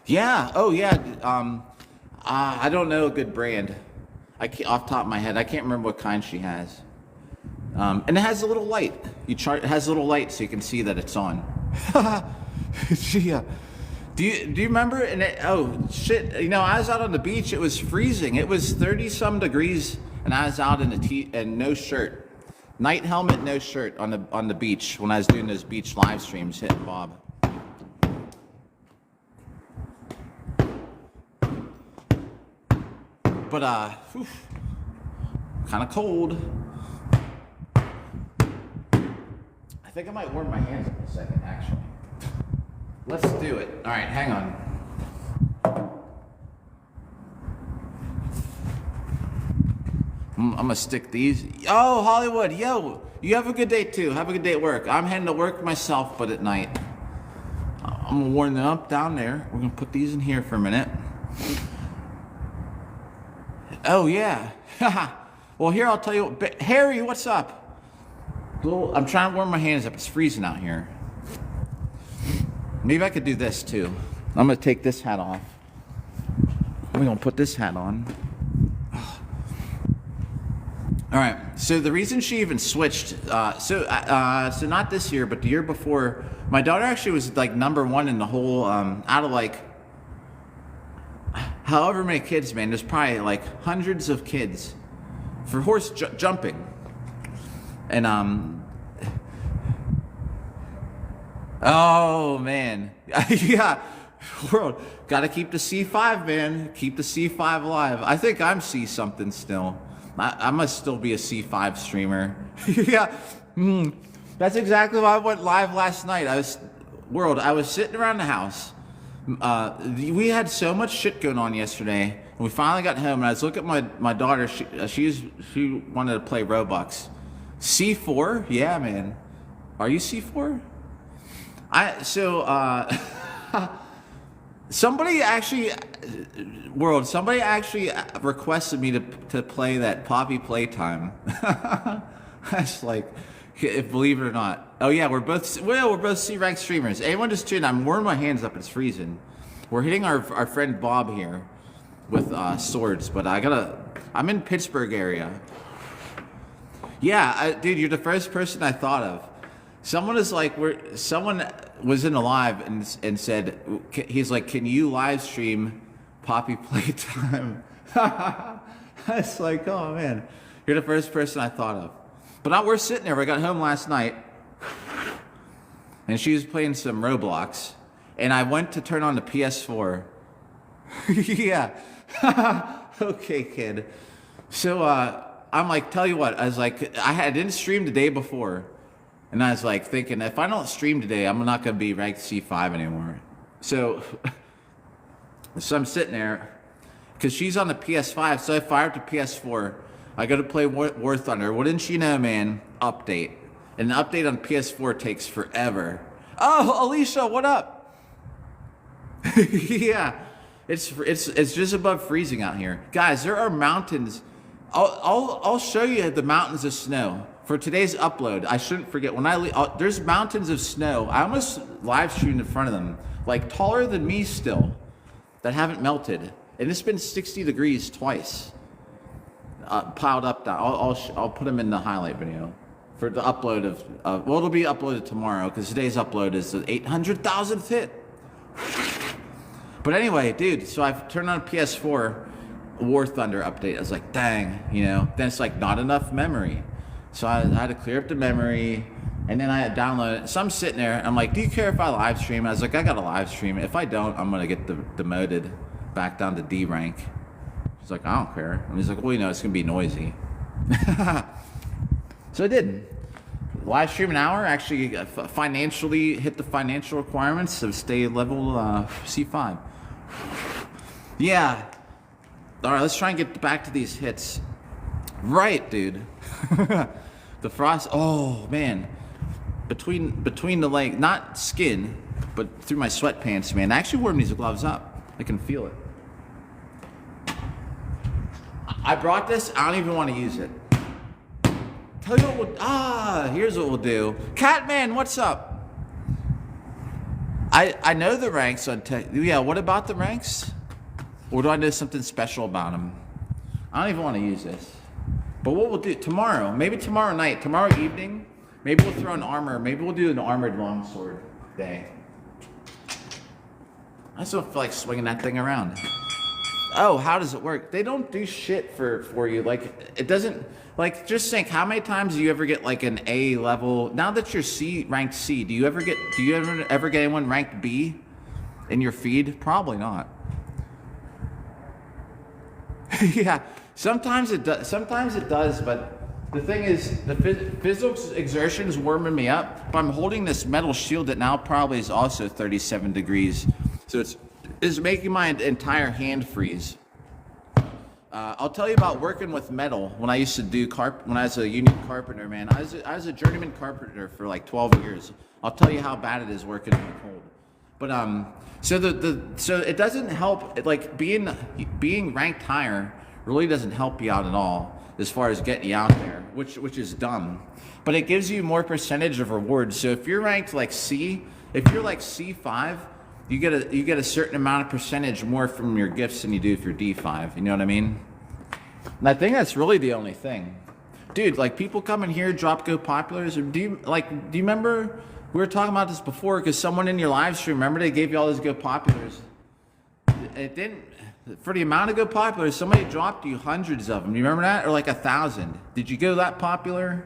yeah, oh yeah, I don't know a good brand. Off the top of my head, I can't remember what kind she has. And it has a little light. It has a little light so you can see that it's on. Yeah. Do you remember? And oh shit! You know, I was out on the beach. It was freezing. It was 30-some degrees, and I was out in no shirt, night helmet, no shirt on the beach when I was doing those beach live streams, hitting Bob. But kind of cold. I think I might warm my hands up in a second, actually. Let's do it. All right, hang on. I'm gonna stick these. Oh, Hollywood, yo, you have a good day too. Have a good day at work. I'm heading to work myself, but at night. I'm gonna warm them up down there. We're gonna put these in here for a minute. Oh yeah. Well, here I'll tell you what. Harry, what's up? I'm trying to warm my hands up. It's freezing out here. Maybe I could do this too. I'm gonna take this hat off. We're gonna put this hat on. All right. So the reason she even switched, so not this year, but the year before, my daughter actually was like #1 in the whole, out of like, however many kids, man. There's probably like hundreds of kids for horse jumping, and oh man, yeah. World, gotta keep the C5, man. Keep the C5 alive. I think I'm C something still. I must still be a C5 streamer. Yeah, that's exactly why I went live last night. I was sitting around the house. We had so much shit going on yesterday, and we finally got home. And I was looking at my daughter. She wanted to play Roblox. C4, yeah, man. Are you C4? Somebody actually requested me to play that Poppy Playtime. That's like, believe it or not. Oh yeah, we're both C-rank streamers. Anyone just tuned? I'm warming my hands up. It's freezing. We're hitting our friend Bob here with swords, but I'm in Pittsburgh area. Yeah, dude, you're the first person I thought of. Someone was in a live and said, he's like, can you live stream Poppy Playtime? I was like, oh man, you're the first person I thought of. But we're sitting there. We got home last night, and she was playing some Roblox, and I went to turn on the PS4. Yeah. Okay, kid. So I'm like, tell you what, I was like, I didn't stream the day before. And I was like thinking, if I don't stream today, I'm not going to be ranked C5 anymore. So I'm sitting there, because she's on the PS5, so I fire up the PS4. I go to play War Thunder. Wouldn't you know, man, update. And the update on PS4 takes forever. Oh, Alicia, what up? Yeah, it's just above freezing out here. Guys, there are mountains. I'll show you the mountains of snow. For today's upload, I shouldn't forget, there's mountains of snow. I almost live streamed in front of them, like taller than me still, that haven't melted. And it's been 60 degrees twice, piled up. I'll put them in the highlight video for the upload of, well, it'll be uploaded tomorrow, because today's upload is the 800,000th hit. But anyway, dude, so I've turned on PS4, War Thunder update. I was like, dang, then it's like not enough memory. So I had to clear up the memory, and then I had downloaded it. So I'm sitting there, I'm like, do you care if I live stream? I was like, I got to live stream. If I don't, I'm going to get demoted back down to D rank. She's like, I don't care. And he's like, well, it's going to be noisy. So I did. Live stream an hour, actually financially hit the financial requirements of stay level C5. Yeah. All right, let's try and get back to these hits. Right, dude. The frost. Oh man, between the leg, not skin, but through my sweatpants, man. I actually wore these gloves up. I can feel it. I brought this. I don't even want to use it. Tell you what here's what we'll do. Catman, what's up? I know the ranks on yeah. What about the ranks? Or do I know something special about them? I don't even want to use this. But what we'll do tomorrow, maybe tomorrow night, tomorrow evening, maybe we'll throw an armor, maybe we'll do an armored longsword day. I just don't feel like swinging that thing around. Oh, how does it work? They don't do shit for you. Like, it doesn't, like, just think, how many times do you ever get like an A level? Now that you're ranked C, do you ever get anyone ranked B in your feed? Probably not. Yeah. Sometimes it does, but the thing is, the physical exertion is warming me up, but I'm holding this metal shield that now probably is also 37 degrees. So it's making my entire hand freeze. I'll tell you about working with metal when I used to do when I was a union carpenter, man. I was a journeyman carpenter for like 12 years. I'll tell you how bad it is working in the cold. But so it doesn't help, like being ranked higher really doesn't help you out at all as far as getting you out there, which is dumb. But it gives you more percentage of rewards. So if you're ranked like C, if you're like C5, you get a certain amount of percentage more from your gifts than you do if you're D5. You know what I mean? And I think that's really the only thing. Dude, like people come in here, drop Go Populars. Or do you remember we were talking about this before? Because someone in your live stream, remember they gave you all those Go Populars. It didn't, for the amount of Go Populars, somebody dropped you hundreds of them. You remember that? Or like 1,000. Did you go that popular?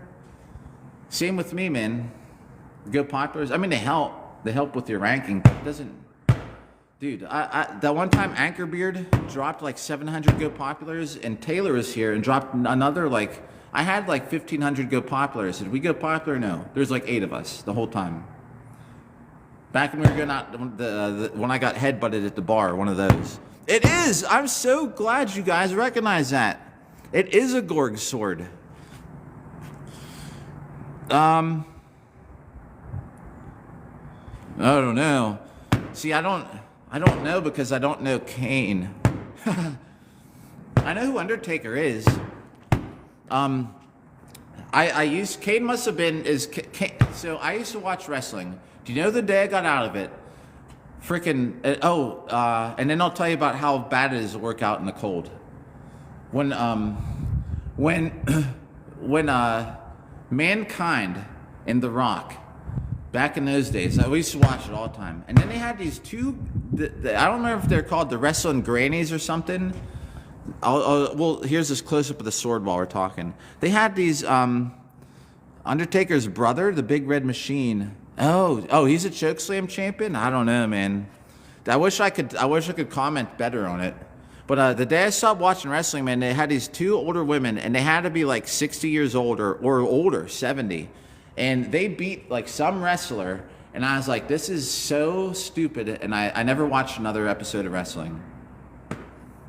Same with me, man. Go Populars. I mean, they help. They help with your ranking, but it doesn't. Dude, that one time Anchorbeard dropped like 700 Go Populars, and Taylor was here and dropped another like. I had like 1,500 Go Populars. Did we go popular? No. There's like 8 of us the whole time. Back when we were going out, when I got headbutted at the bar, one of those. It is! I'm so glad you guys recognize that. It is a Gorg sword. I don't know. See, I don't know because I don't know Kane. I know who Undertaker is. Kane must have been, so I used to watch wrestling. Do you know the day I got out of it? And then I'll tell you about how bad it is to work out in the cold. When Mankind and The Rock, back in those days, I used to watch it all the time. And then they had these two, I don't remember if they're called the Wrestling Grannies or something. Well, here's this close-up of the sword while we're talking. They had these, Undertaker's brother, the Big Red Machine. Oh, he's a chokeslam champion? I don't know, man. I wish I could comment better on it. But the day I stopped watching wrestling, man, they had these two older women, and they had to be like 60 years old or older, 70. And they beat like some wrestler, and I was like, this is so stupid. And I never watched another episode of wrestling.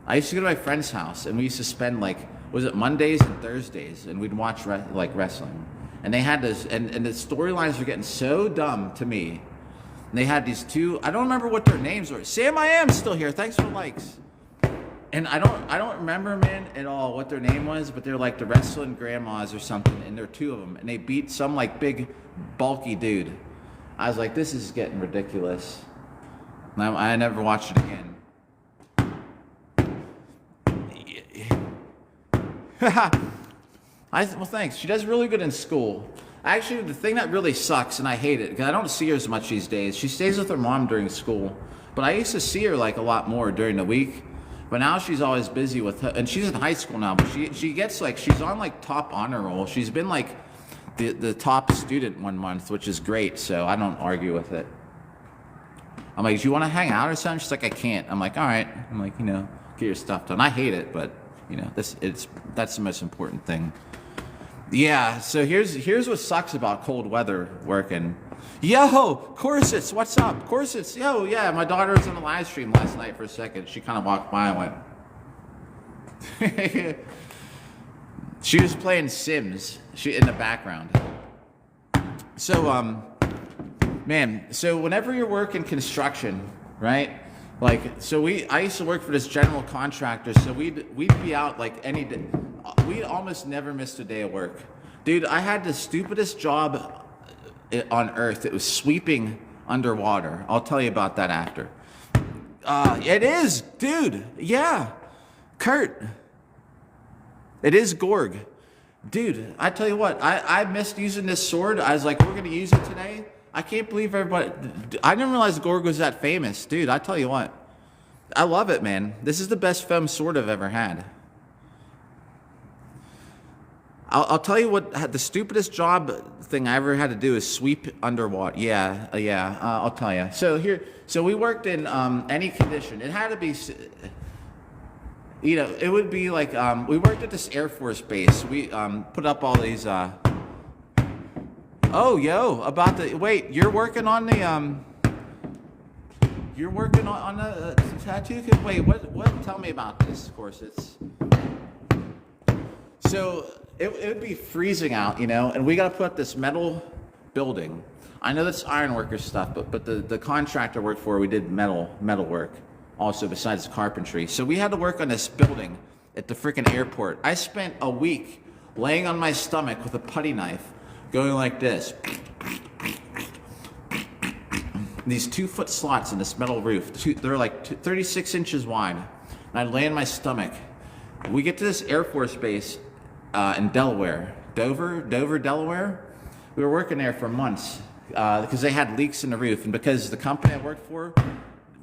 I used to go to my friend's house, and we used to spend like, was it Mondays and Thursdays, and we'd watch wrestling. And they had this, and the storylines were getting so dumb to me. And they had these two, I don't remember what their names were. Sam, I am still here. Thanks for the likes. And I don't remember, man, at all what their name was, but they're like the wrestling grandmas or something, and there are 2 of them, and they beat some like big, bulky dude. I was like, this is getting ridiculous. And I never watched it again. Well, thanks. She does really good in school. Actually, the thing that really sucks, and I hate it, because I don't see her as much these days. She stays with her mom during school, but I used to see her like a lot more during the week. But now she's always busy with her, and she's in high school now. But she gets like, she's on like top honor roll. She's been like the top student one month, which is great. So I don't argue with it. I'm like, do you want to hang out or something? She's like, I can't. I'm like, all right. I'm like, get your stuff done. I hate it, but that's the most important thing. Yeah, so here's what sucks about cold weather working. Yo, Corsets, what's up? Corsets, yo, yeah, my daughter was on the live stream last night for a second. She kind of walked by and went. She was playing Sims. In the background. So, man, so whenever you're working construction, right? Like, I used to work for this general contractor, so we'd be out like any day. We almost never missed a day of work. Dude, I had the stupidest job on earth. It was sweeping underwater. I'll tell you about that after. It is, dude. Yeah. Kurt. It is Gorg. Dude, I tell you what, I missed using this sword. I was like, we're going to use it today. I can't believe everybody. I didn't realize Gorg was that famous. Dude, I tell you what. I love it, man. This is the best foam sword I've ever had. I'll tell you what, the stupidest job thing I ever had to do is sweep underwater. Yeah, I'll tell you. So we worked in any condition. It had to be, it would be like, we worked at this Air Force base. We put up all these, wait, you're working on the, tattoo? Wait, what, tell me about this, of course. So it would be freezing out, and we got to put up this metal building. I know that's ironworker stuff, but the contractor I worked for, we did metal work also besides carpentry. So we had to work on this building at the freaking airport. I spent a week laying on my stomach with a putty knife, going like this. these 2-foot slots in this metal roof. They're like 36 inches wide. And I lay on my stomach. We get to this Air Force base in Delaware, Dover, Delaware. We were working there for months because they had leaks in the roof, and because the company I worked for,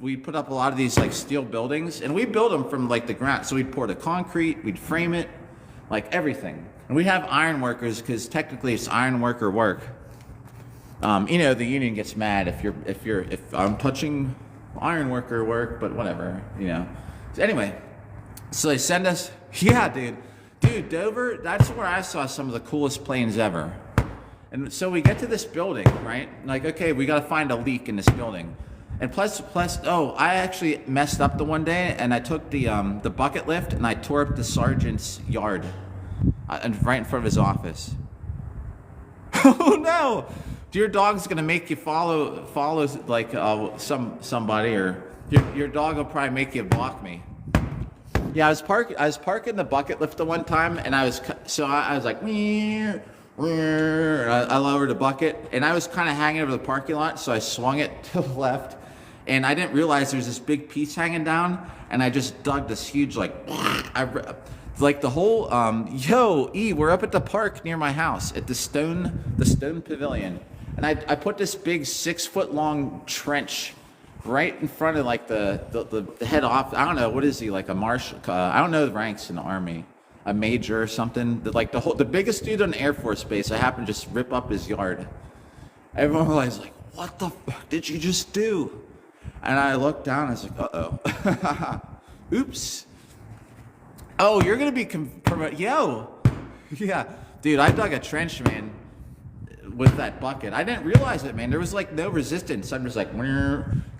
we put up a lot of these like steel buildings, and we build them from like the ground. So we'd pour the concrete, we'd frame it, like everything, and we have iron workers because technically it's iron worker work. You know, the union gets mad if I'm touching iron worker work, but whatever, you know. So anyway, so they send us, yeah, dude, Dover, that's where I saw some of the coolest planes ever. And so we get to this building, right? Like, okay, we got to find a leak in this building. And plus, oh, I actually messed up the one day, and I took the bucket lift and I tore up the sergeant's yard, right in front of his office. Oh no! Your dog's gonna make you follow like somebody, or your dog will probably make you block me. Yeah, I was parking the bucket lift the one time, and I was like, I lowered the bucket, and I was kind of hanging over the parking lot, so I swung it to the left, and I didn't realize there's this big piece hanging down, and I just dug this huge like the whole we're up at the park near my house at the stone pavilion, and I put this big 6-foot long trench right in front of like the head off. I don't know, what is he, like a marshal? I don't know the ranks in the Army. A major or something. The biggest dude on the Air Force Base. I happened to just rip up his yard. Everyone was like, "What the fuck did you just do?" And I looked down. I was like, "Uh-oh, oops." Oh, you're gonna be yo, yeah, dude. I dug a trench, man, with that bucket. I didn't realize it, man. There was like no resistance. I'm just like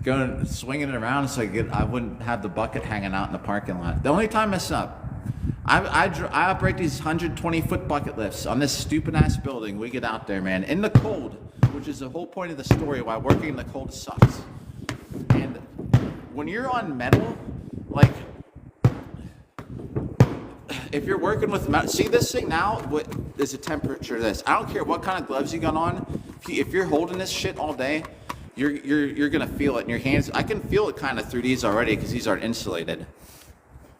going swinging it around so I wouldn't have the bucket hanging out in the parking lot. The only time I mess up. I operate these 120-foot bucket lifts on this stupid-ass building. We get out there, man, in the cold, which is the whole point of the story, why working in the cold sucks. And when you're on metal, like, if you're working with metal, see this thing now, what is the temperature of this? I don't care what kind of gloves you got on. If you're holding this shit all day, you're going to feel it in your hands. I can feel it kind of through these already because these aren't insulated.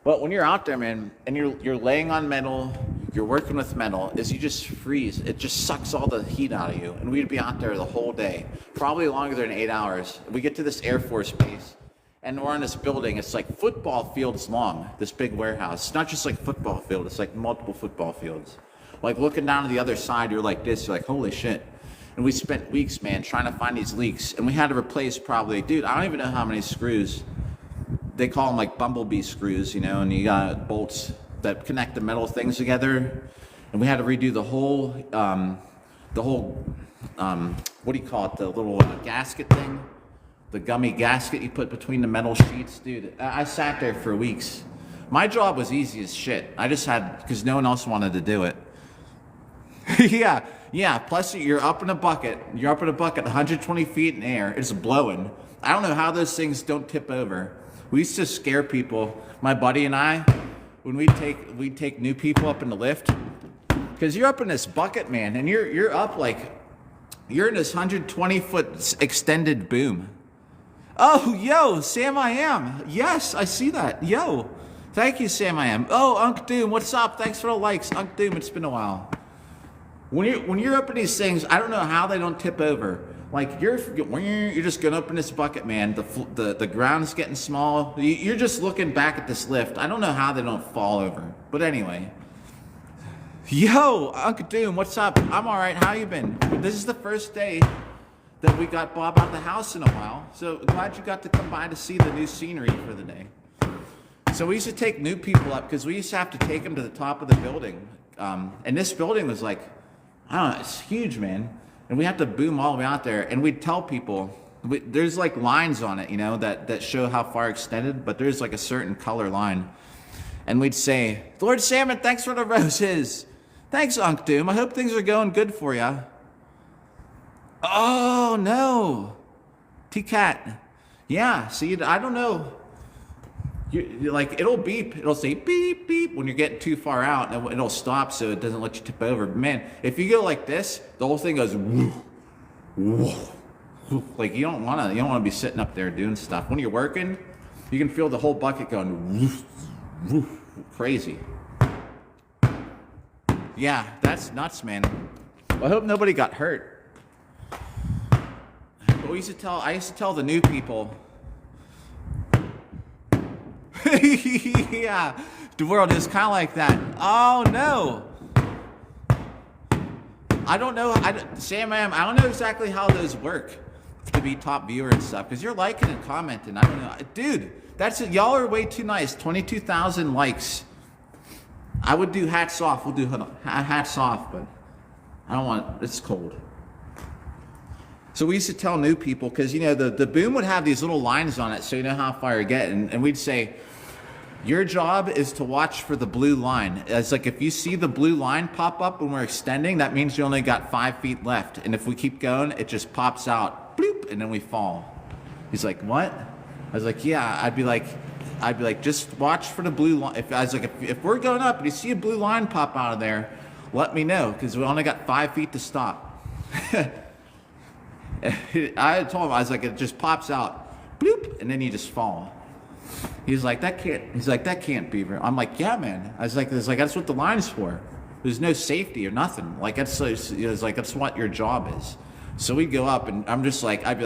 But when you're out there, man, and you're laying on metal, you're working with metal, is you just freeze. It just sucks all the heat out of you. And we'd be out there the whole day, probably longer than 8 hours. We get to this Air Force base, and we're in this building. It's like football fields long, this big warehouse. It's not just like football field. It's like multiple football fields. Like looking down to the other side, you're like this. You're like, holy shit. And we spent weeks, man, trying to find these leaks. And we had to replace probably, dude, I don't even know how many screws. They call them like bumblebee screws, you know, and you got bolts that connect the metal things together. And we had to redo the whole, what do you call it? The little gasket thing, the gummy gasket you put between the metal sheets, dude. I sat there for weeks. My job was easy as shit. I just had, because no one else wanted to do it. Yeah. Plus you're up in a bucket. You're up in a bucket, 120 feet in the air. It's blowing. I don't know how those things don't tip over. We used to scare people, my buddy and I, when we'd take new people up in the lift, because you're up in this bucket, man, and you're up like, you're in this 120-foot extended boom. Oh, yo, Sam I Am. Yes, I see that. Yo, thank you, Sam I Am. Oh, Unc Doom, what's up? Thanks for the likes, Unc Doom. It's been a while. When you're up in these things, I don't know how they don't tip over. Like you're just going up in this bucket, man. The ground's getting small. You're just looking back at this lift. I don't know how they don't fall over. But anyway, yo, Uncle Doom, what's up? I'm all right. How you been? This is the first day that we got Bob out of the house in a while. So glad you got to come by to see the new scenery for the day. So we used to take new people up because we used to have to take them to the top of the building. And this building was like, I don't know, it's huge, man. And we have to boom all the way out there, and we'd tell people, there's like lines on it, you know, that show how far extended, but there's like a certain color line. And we'd say, Lord Salmon, thanks for the roses. Thanks, Unc Doom. I hope things are going good for you. Oh, no. T-Cat. Yeah, see, I don't know. You're like, it'll beep. It'll say beep, beep when you're getting too far out, and it'll stop so it doesn't let you tip over. But man, if you go like this, the whole thing goes woo, woo, like you don't want to be sitting up there doing stuff. When you're working, you can feel the whole bucket going crazy. Yeah, that's nuts, man. Well, I hope nobody got hurt. But I used to tell the new people. Yeah, the world is kind of like that. Oh no. I don't know. Sam, I don't know exactly how those work to be top viewer and stuff, because you're liking and commenting. I don't know. Dude, that's it. Y'all are way too nice. 22,000 likes. I would do hats off. We'll do hats off, but I don't want, it's cold. So we used to tell new people, because, you know, the boom would have these little lines on it so you know how far you get. And we'd say, your job is to watch for the blue line. It's like if you see the blue line pop up when we're extending, that means you only got 5 feet left. And if we keep going, it just pops out, bloop, and then we fall. He's like, what? I was like, yeah. I'd be like, just watch for the blue line. If we're going up and you see a blue line pop out of there, let me know, because we only got 5 feet to stop. I told him, I was like, it just pops out, bloop, and then you just fall. He's like, that can't be real. I'm like, yeah, man. I was like, that's what the line's for. There's no safety or nothing. Like, that's what your job is. So we'd go up, and I'm just like, I'd be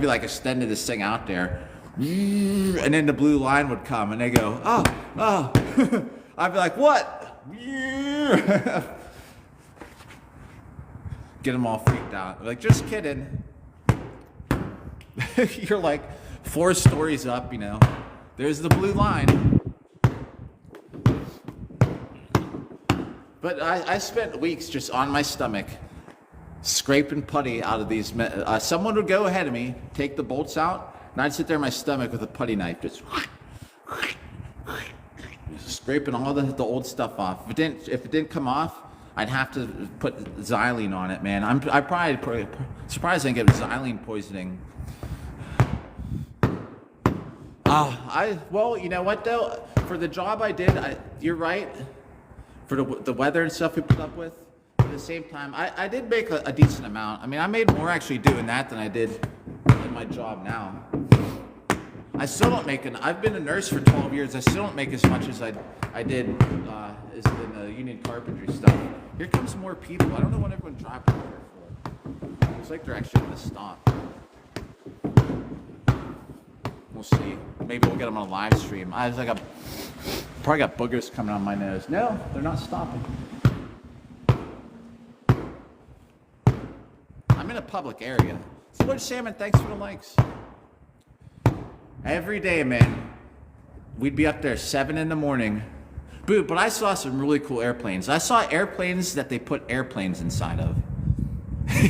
like extending this thing out there, and then the blue line would come, and they go, oh. I'd be like, what? Get them all freaked out. Like, just kidding. You're like 4 stories up, you know. There's the blue line. But I spent weeks just on my stomach, scraping putty out of these. Someone would go ahead of me, take the bolts out, and I'd sit there in my stomach with a putty knife, just scraping all the old stuff off. If it didn't come off, I'd have to put xylene on it, man. I probably surprised I didn't get xylene poisoning. Well, you know what though? For the job I did, you're right. For the weather and stuff we put up with, at the same time, I did make a decent amount. I mean, I made more actually doing that than I did in my job now. I still don't make I've been a nurse for 12 years. I still don't make as much as I did as in the union carpentry stuff. Here comes some more people. I don't know what everyone dropped over here for. Looks like they're actually going to stop. We'll see. Maybe we'll get them on a live stream. I was like, probably got boogers coming on my nose. No, they're not stopping. I'm in a public area. So, Lord Salmon, thanks for the likes. Every day, man, we'd be up there 7 in the morning. Boo, but I saw some really cool airplanes. I saw airplanes that they put airplanes inside of.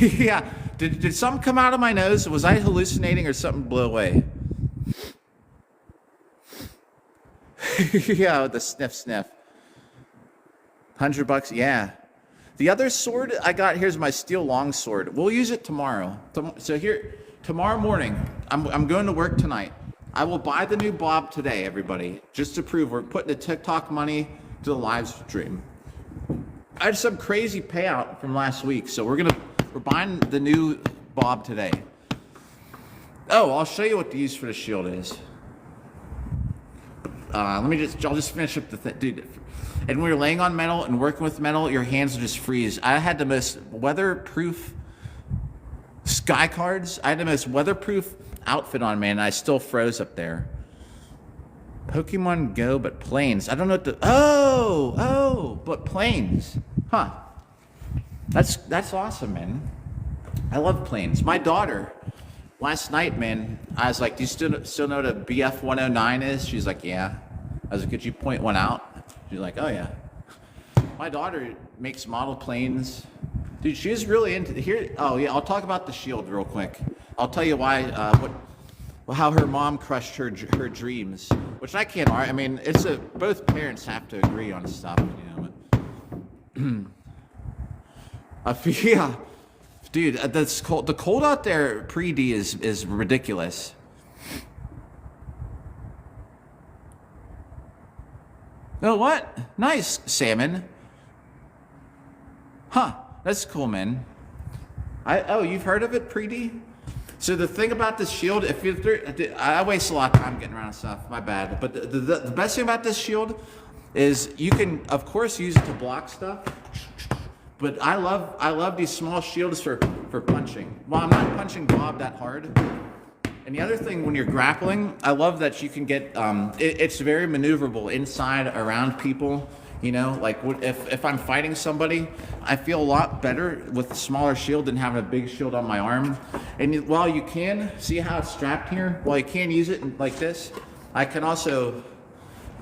Yeah. Did something come out of my nose? Was I hallucinating or something blew away? Yeah, with the sniff. $100, yeah. The other sword I got here's my steel long sword. We'll use it tomorrow. So here, tomorrow morning, I'm going to work tonight. I will buy the new bob today, everybody, just to prove we're putting the TikTok money to the live stream. I had some crazy payout from last week, so we're buying the new bob today. Oh, I'll show you what the use for the shield is. I'll just finish up the thing, dude. And when you're laying on metal and working with metal, your hands will just freeze. I had the most weatherproof sky cards. I had the most weatherproof outfit on, man, and I still froze up there. Pokemon Go, but planes. I don't know what the, but planes. Huh. That's awesome, man. I love planes. My daughter, last night, man, I was like, do you still know what a BF 109 is? She's like, yeah. I was like, could you point one out? She's like, oh yeah. My daughter makes model planes. Dude, she's really into here. Oh yeah, I'll talk about the shield real quick. I'll tell you why, how her mom crushed her dreams, which I can't argue. I mean, both parents have to agree on stuff, you know. Yeah. Dude, that's cold. The cold out there pre-D is ridiculous. Oh, what? Nice, Salmon. Huh, that's cool, man. You've heard of it, pre-D? So the thing about this shield, if you're, I waste a lot of time getting around stuff, my bad. But the best thing about this shield is you can, of course, use it to block stuff. But I love these small shields for punching. Well, I'm not punching Bob that hard. And the other thing, when you're grappling, I love that you can get, it's very maneuverable inside, around people. You know, like if I'm fighting somebody, I feel a lot better with a smaller shield than having a big shield on my arm. And while you can, see how it's strapped here? While you can use it like this, I can also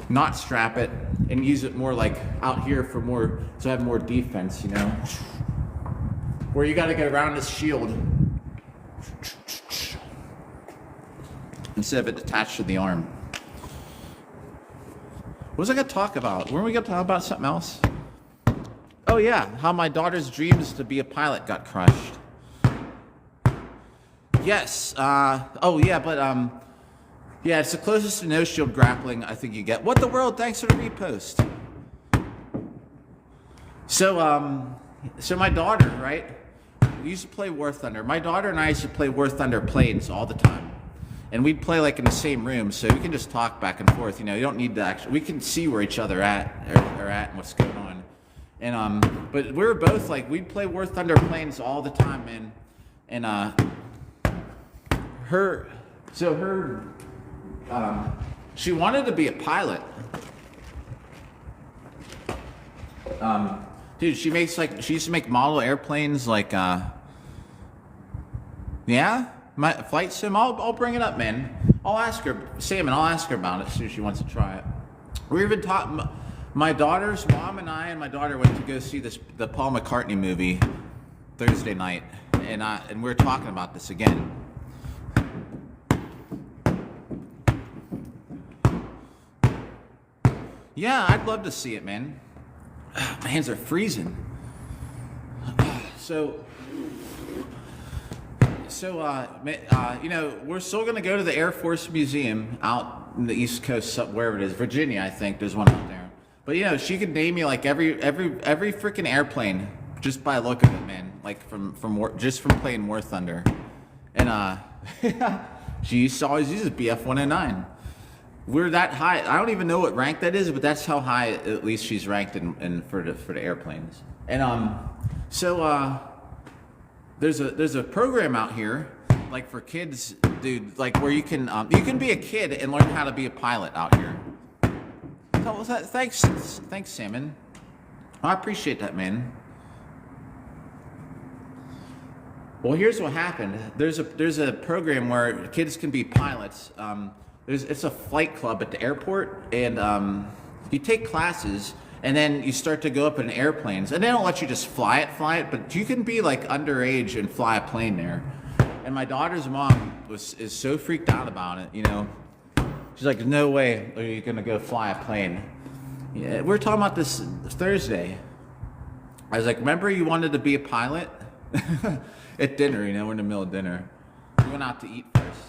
not strap it and use it more like out here for more, so I have more defense, you know? Where you gotta get around this shield instead of it attached to the arm. What was I gonna talk about? Weren't we gonna talk about something else? Oh yeah, how my daughter's dreams to be a pilot got crushed. Yes, oh yeah, but yeah, it's the closest to no shield grappling I think you get. What the world, thanks for the repost. So my daughter, right? We used to play War Thunder. My daughter and I used to play War Thunder planes all the time. And we'd play like in the same room, so we can just talk back and forth. You know, you don't need to actually. We can see where each other are at and what's going on. And but we were both like we'd play War Thunder planes all the time, man. And she wanted to be a pilot. Dude, she used to make model airplanes like yeah. My flight sim, I'll bring it up, man. I'll ask her, Sam, and I'll ask her about it, see if she wants to try it. We even taught my daughter's mom and I and my daughter went to go see the Paul McCartney movie Thursday night, and we were talking about this again. Yeah, I'd love to see it, man. My hands are freezing. So, you know, we're still going to go to the Air Force Museum out in the East Coast, wherever it is, Virginia, I think. There's one out there. But, you know, she could name me like every freaking airplane just by look of it, man. Like from playing War Thunder. And she used to always use a BF-109. We're that high. I don't even know what rank that is, but that's how high at least she's ranked for the airplanes. And there's a program out here, like for kids, dude, like where you can be a kid and learn how to be a pilot out here. Oh, thanks, Salmon. I appreciate that, man. Well, here's what happened. There's a program where kids can be pilots. It's a flight club at the airport, and you take classes. And then you start to go up in airplanes, and they don't let you just fly it, but you can be like underage and fly a plane there. And my daughter's mom is so freaked out about it, you know. She's like, no way are you gonna go fly a plane. Yeah, we were talking about this Thursday. I was like, remember you wanted to be a pilot? At dinner, you know, we're in the middle of dinner. We went out to eat first.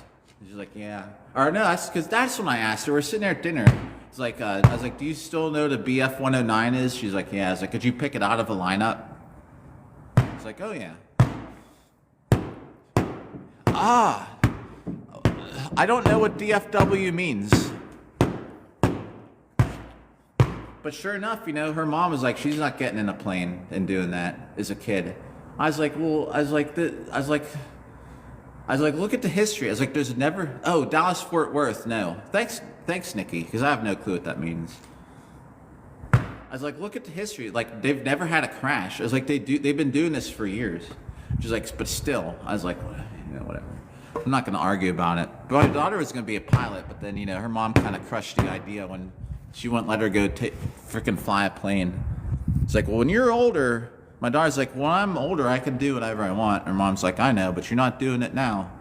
She's like, yeah. Or no, that's when I asked her. We're sitting there at dinner. It's like, I was like, do you still know what a BF-109 is? She's like, yeah. I was like, could you pick it out of a lineup? It's like, oh yeah. I don't know what DFW means. But sure enough, you know, her mom was like, she's not getting in a plane and doing that as a kid. I was like, look at the history. I was like, there's never, Dallas Fort Worth, no. Thanks, Nikki, because I have no clue what that means. I was like, look at the history. Like, they've never had a crash. I was like, they've been doing this for years. She's like, but still. I was like, you know, whatever. I'm not going to argue about it. But my daughter was going to be a pilot, but then, you know, her mom kind of crushed the idea when she wouldn't let her go freaking fly a plane. It's like, well, when you're older, my daughter's like, well, I'm older, I can do whatever I want. Her mom's like, I know, but you're not doing it now.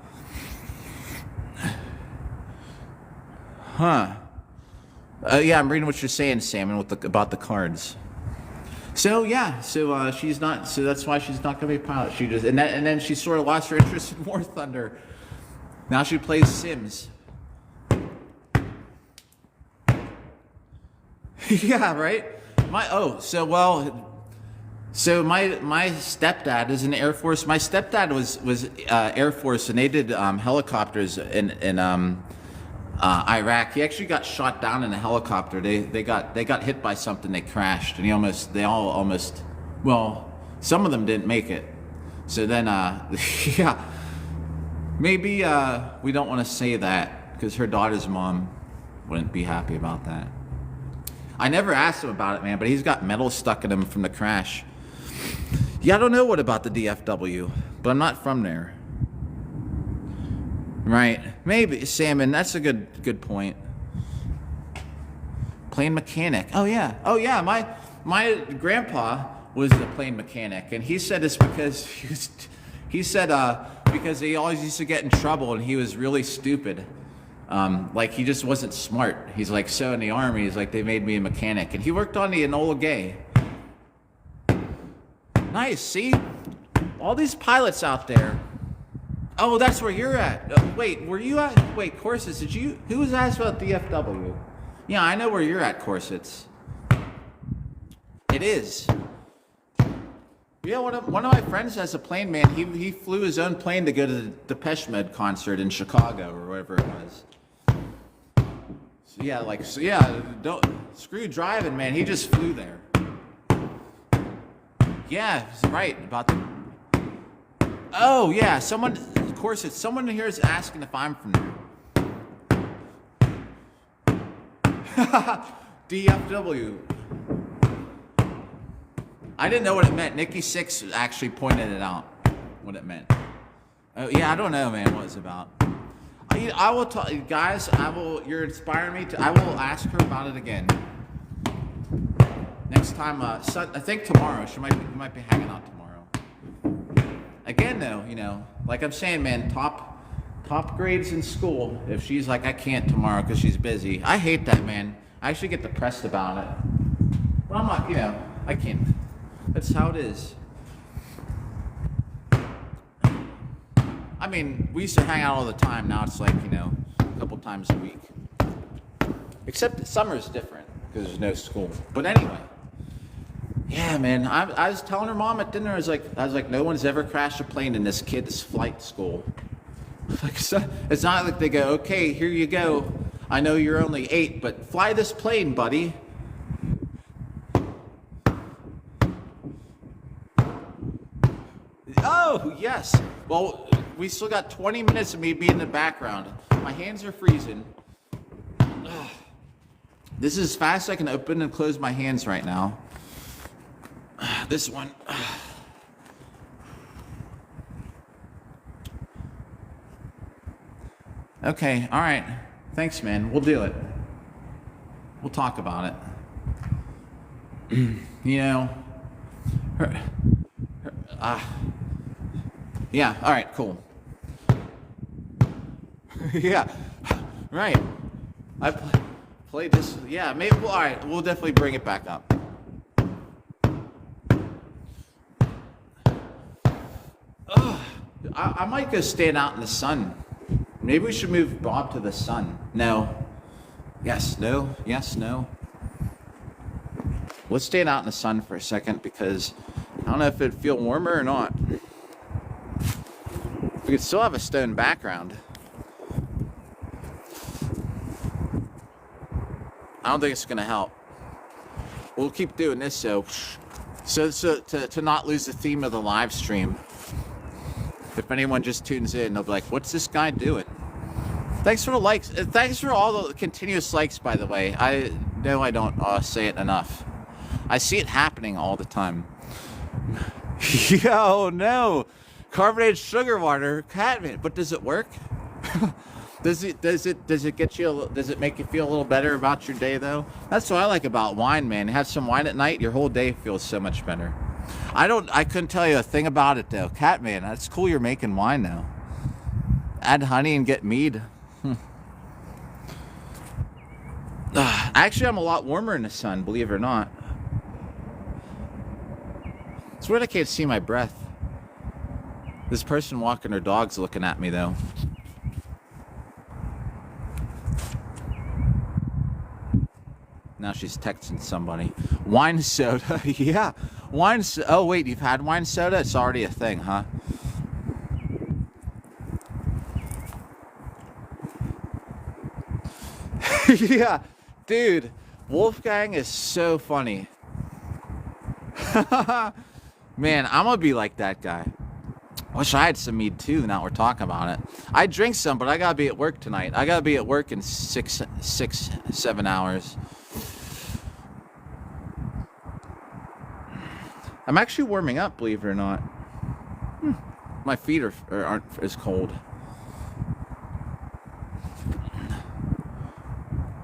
Huh. Yeah, I'm reading what you're saying, Salmon, about the cards. So yeah, she's not. So that's why she's not going to be a pilot. She just and then she sort of lost her interest in War Thunder. Now she plays Sims. Yeah, right. So my stepdad is in the Air Force. My stepdad was Air Force, and they did helicopters in Iraq. He actually got shot down in a helicopter. They got hit by something. They crashed, and they all almost, well, some of them didn't make it. So then, yeah, maybe we don't want to say that because her daughter's mom wouldn't be happy about that. I never asked him about it, man, but he's got metal stuck in him from the crash. Yeah, I don't know what about the DFW, but I'm not from there. Right, maybe salmon. That's a good point. Plane mechanic. Oh yeah. My grandpa was a plane mechanic, and he said it's because because he always used to get in trouble, and he was really stupid. Like he just wasn't smart. He's like, so in the army, he's like, they made me a mechanic, and he worked on the Enola Gay. Nice. See, all these pilots out there. Oh, that's where you're at. Wait, were you at? Wait, Corsets, did you? Who was asked about DFW? Yeah, I know where you're at, Corsets. It is. Yeah, one of my friends has a plane, man. He flew his own plane to go to the Depeche Mode concert in Chicago or wherever it was. So yeah, don't screw driving, man. He just flew there. Yeah, he's right about the. Oh yeah, of course, it's someone here is asking if I'm from there. DFW. I didn't know what it meant. Nikki Six actually pointed it out, what it meant. Oh yeah, I don't know, man, what it's about. I will talk, guys. You're inspiring me to. I will ask her about it again next time. I think tomorrow. She might be hanging out tomorrow. Again, though, like I'm saying, man, top grades in school. If she's like, I can't tomorrow because she's busy. I hate that, man. I actually get depressed about it. But I'm not, I can't. That's how it is. I mean, we used to hang out all the time. Now it's like, a couple times a week. Except that summer's different because there's no school. But anyway. Yeah, man. I was telling her mom at dinner, I was like, no one's ever crashed a plane in this kid's flight school. Like, it's not like they go, okay, here you go. I know you're only 8, but fly this plane, buddy. Oh, yes. Well, we still got 20 minutes of me being in the background. My hands are freezing. Ugh. This is as fast as I can open and close my hands right now. This one. Okay, all right. Thanks, man. We'll do it. We'll talk about it. Yeah, all right, cool. Yeah, right. I played this. Yeah, maybe. All right, we'll definitely bring it back up. I might go stand out in the sun. Maybe we should move Bob to the sun. No. Yes, no. Yes, no. Let's stand out in the sun for a second because I don't know if it'd feel warmer or not. We could still have a stone background. I don't think it's going to help. We'll keep doing this so to not lose the theme of the live stream. If anyone just tunes in, they'll be like, what's this guy doing? Thanks for the likes. Thanks for all the continuous likes, by the way. I know I don't say it enough. I see it happening all the time. Yo, no. Carbonated sugar water, Catman. But does it work? Does it make you feel a little better about your day though? That's what I like about wine, man. Have some wine at night, your whole day feels so much better. I couldn't tell you a thing about it though. Catman, that's cool you're making wine now. Add honey and get mead. Actually, I'm a lot warmer in the sun, believe it or not. It's weird I can't see my breath. This person walking their dog's looking at me though. Now she's texting somebody. Wine soda. Yeah. Oh, wait. You've had wine soda? It's already a thing, huh? Yeah. Dude, Wolfgang is so funny. Man, I'm going to be like that guy. Wish I had some mead too. Now we're talking about it. I drink some, but I gotta be at work tonight. I gotta be at work in 7 hours. I'm actually warming up, believe it or not. My feet aren't as cold.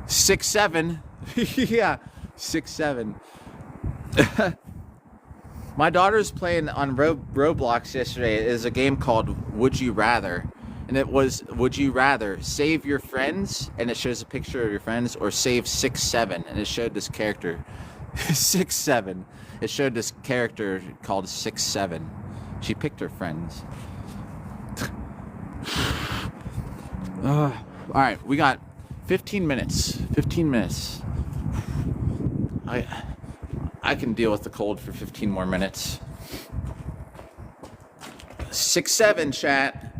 6'7". Yeah, 6'7". My daughter's playing on Roblox yesterday. It is a game called Would You Rather. And it was, would you rather save your friends, and it shows a picture of your friends, or save 6'7", and it showed this character. 6'7". It showed this character called 6'7". She picked her friends. All right, we got 15 minutes. 15 minutes. I can deal with the cold for 15 more minutes. 6'7", chat.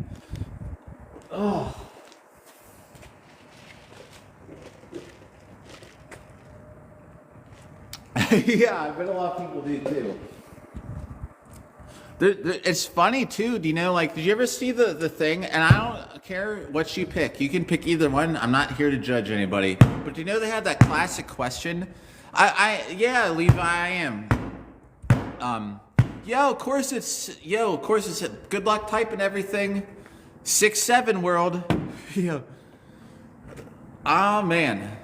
Oh. Yeah, I bet a lot of people do too. It's funny too. Do you know, like, did you ever see the thing? And I don't care what you pick. You can pick either one. I'm not here to judge anybody. But do you know they have that classic question? Yeah, Levi, I am. Of course it's a good luck type and everything. 6'7" world. Yo. Oh man.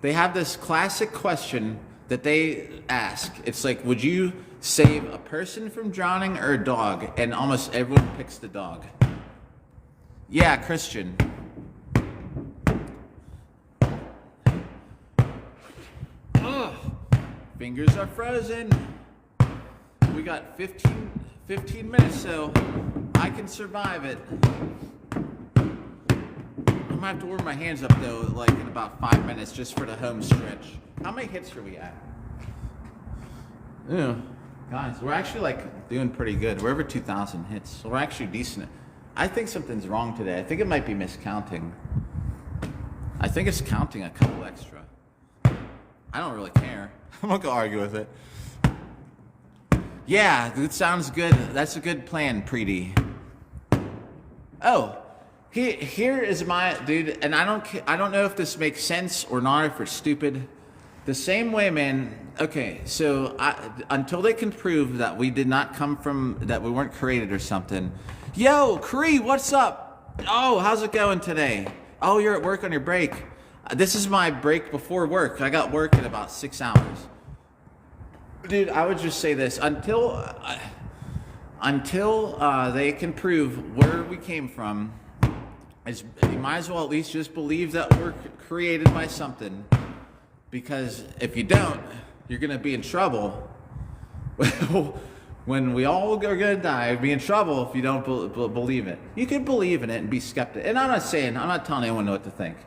They have this classic question that they ask. It's like, would you save a person from drowning or a dog? And almost everyone picks the dog. Yeah, Christian. Fingers are frozen. We got 15 minutes, so I can survive it. I'm gonna have to warm my hands up though, like in about 5 minutes, just for the home stretch. How many hits are we at? Yeah, guys, we're actually like doing pretty good. We're over 2,000 hits, so we're actually decent. I think something's wrong today. I think it might be miscounting. I think it's counting a couple extra. I don't really care. I'm not gonna argue with it. Yeah, that sounds good. That's a good plan, Preety. Oh, here is my dude, and I don't know if this makes sense or not, if it's stupid. The same way, man. Okay, so until they can prove that we did not come from, that we weren't created or something. Yo, Cree, what's up? Oh, how's it going today? Oh, you're at work on your break. This is my break before work. I got work in about 6 hours. Dude, I would just say this. Until they can prove where we came from, you might as well at least just believe that we're created by something. Because if you don't, you're going to be in trouble. When we all are going to die, be in trouble if you don't believe it. You can believe in it and be skeptical. And I'm not telling anyone what to think.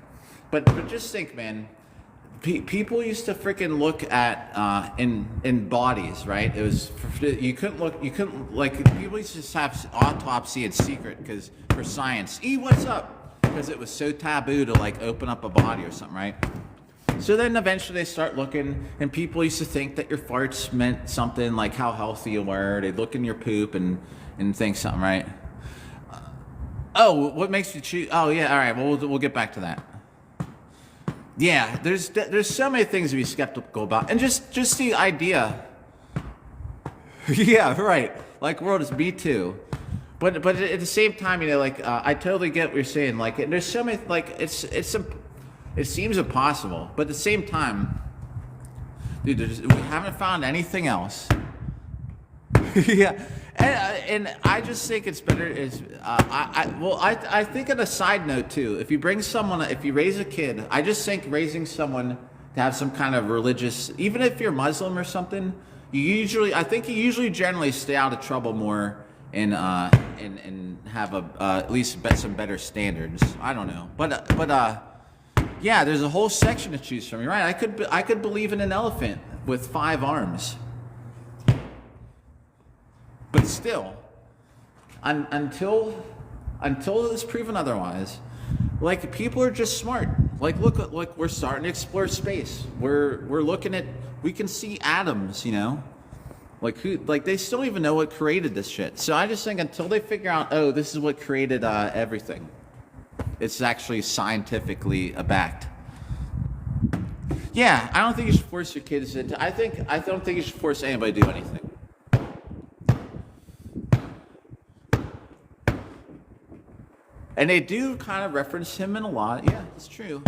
But just think, man. People used to freaking look at in bodies, right? It was, you couldn't people used to just have autopsy in secret because for science. What's up? Because it was so taboo to like open up a body or something, right? So then eventually they start looking, and people used to think that your farts meant something, like how healthy you were. They'd look in your poop and think something, right? Oh, what makes you choose? Oh yeah, all right. Well, we'll get back to that. Yeah, there's so many things to be skeptical about, and just the idea. Yeah, right. Like world is me too, but at the same time, you know, like I totally get what you're saying. Like there's so many, like it seems impossible, but at the same time, dude, we haven't found anything else. Yeah. And I just think it's better. I think on a side note too, if you raise a kid, I just think raising someone to have some kind of religious, even if you're Muslim or something, I think you usually generally stay out of trouble more and have at least some better standards. I don't know, but Yeah, there's a whole section to choose from. You're right. I could believe in an elephant with 5 arms, but still, until it's proven otherwise, like, people are just smart. Like, look, we're starting to explore space. We're looking at, we can see atoms, you know. Like they still don't even know what created this shit. So I just think until they figure out, oh, this is what created everything, it's actually scientifically backed. Yeah, I don't think you should force your kids into. I don't think you should force anybody to do anything. And they do kind of reference him in a lot. Yeah, it's true.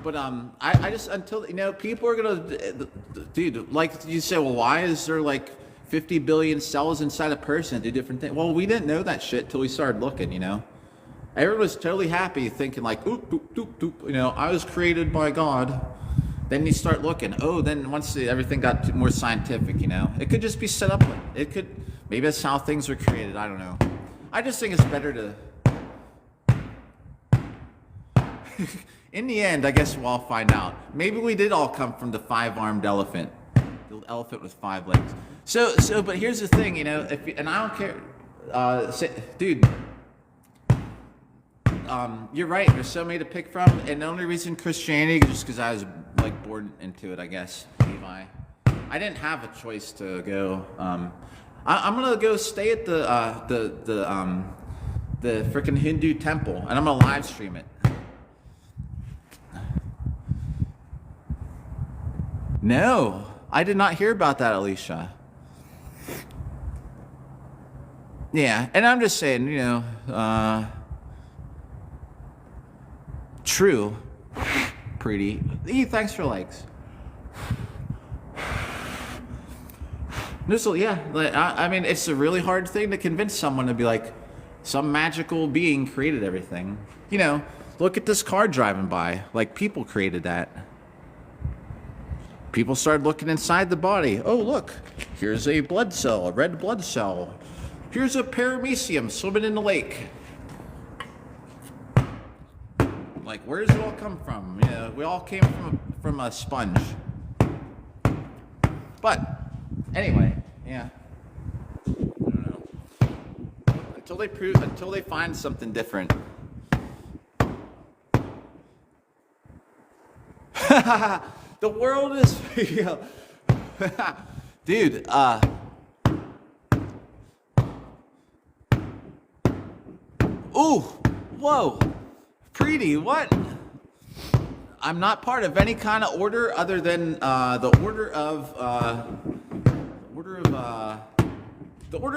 But I just, until, you know, people are gonna, dude, like you say, well, why is there like 50 billion cells inside a person that do different things? Well, we didn't know that shit till we started looking, you know. Everyone was totally happy thinking like, oop, doop, doop, doop, you know, I was created by God. Then you start looking, oh, then once everything got more scientific, you know, it could just be set up. It could, maybe that's how things were created. I don't know. I just think it's better to, in the end, I guess we'll all find out. Maybe we did all come from the 5-armed elephant. The elephant with 5 legs. So, but here's the thing, you know, and I don't care, dude, you're right, there's so many to pick from, and the only reason Christianity, just because I was, like, born into it, I guess, Levi. I didn't have a choice to go, I'm gonna go stay at the frickin' Hindu temple, and I'm gonna live stream it. No, I did not hear about that, Alicia. Yeah, and I'm just saying, you know, true, pretty. Thanks for likes. Yeah, I mean, it's a really hard thing to convince someone to be like, some magical being created everything. You know, look at this car driving by. Like, people created that. People started looking inside the body. Oh, look, here's a blood cell, a red blood cell. Here's a paramecium swimming in the lake. Like, where does it all come from? You know, we all came from a sponge. But anyway, yeah. I don't know. Until they find something different. The world is, dude, ooh, whoa, Preeti, what? I'm not part of any kind of order other than the order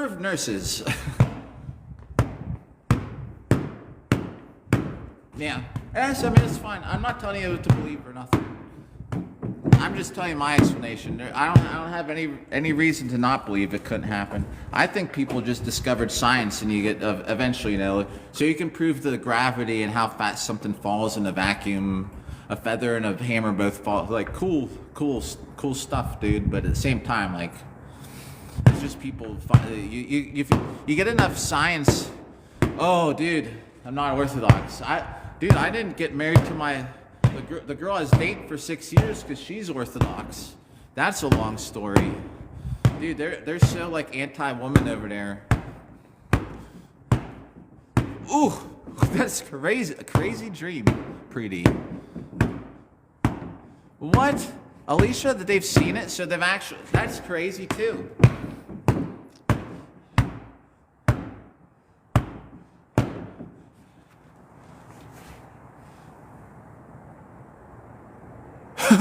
of nurses. Yeah, yes, I mean, it's fine. I'm not telling you what to believe or nothing. I'm just telling you my explanation. I don't have any reason to not believe it couldn't happen. I think people just discovered science, and you get eventually, you know, so you can prove the gravity and how fast something falls in a vacuum. A feather and a hammer both fall. Like, cool stuff, dude. But at the same time, like, it's just people. You get enough science. Oh, dude, I'm not Orthodox. I didn't get married to the girl I was dating for 6 years because she's Orthodox. That's a long story. Dude, they're so, like, anti-woman over there. Ooh, that's crazy. A crazy dream, Preeti. What? Alicia, that they've seen it, so they've actually... That's crazy, too.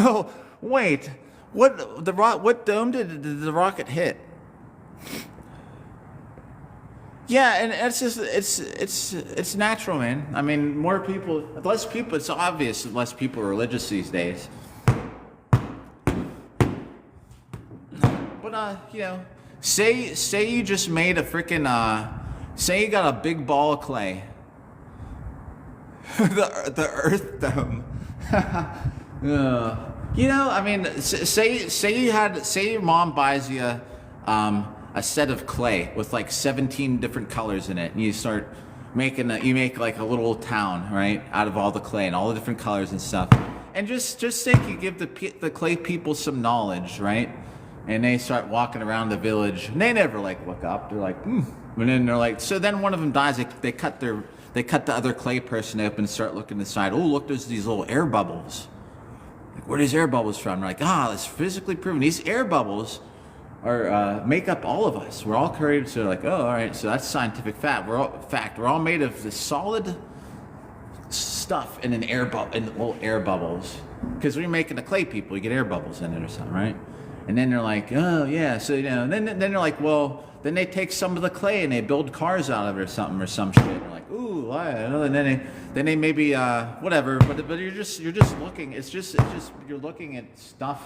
Oh, wait. What dome did the rocket hit? Yeah, and it's just it's natural, man. I mean, less people. It's obvious that less people are religious these days. But you know, say you just made a freaking say you got a big ball of clay. the Earth dome. You know, I mean, say your mom buys you a set of clay with like 17 different colors in it, and you start you make like a little town, right, out of all the clay and all the different colors and stuff. And just say you give the clay people some knowledge, right? And they start walking around the village, and they never like look up. They're like, and then they're like, so then one of them dies. They cut the other clay person open and start looking inside. Oh, look, there's these little air bubbles. Like, where are these air bubbles from? They're like, it's physically proven. These air bubbles are make up all of us. We're all created. So they're like, oh, all right. So that's scientific fact. We're all made of this solid stuff in an in little air bubbles. Because when you're making the clay people, you get air bubbles in it or something, right? And then they're like, oh yeah. So then they're like, well, then they take some of the clay and they build cars out of it or something or some shit. And they're like, ooh, I don't know. And then they maybe whatever. But you're just looking. It's just you're looking at stuff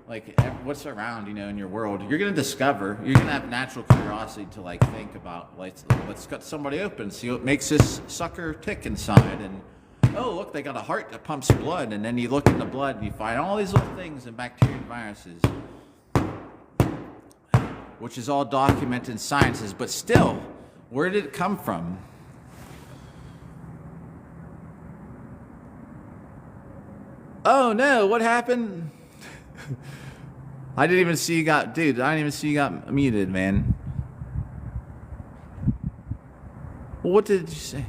like what's around, in your world. You're gonna discover. You're gonna have natural curiosity to like think about. Like, let's cut somebody open, see what makes this sucker tick inside. And oh, look, they got a heart that pumps blood. And then you look in the blood and you find all these little things and bacteria and viruses, which is all documented in sciences. But still, where did it come from? Oh no, what happened? I didn't even see you got muted, man. Well, what did you say?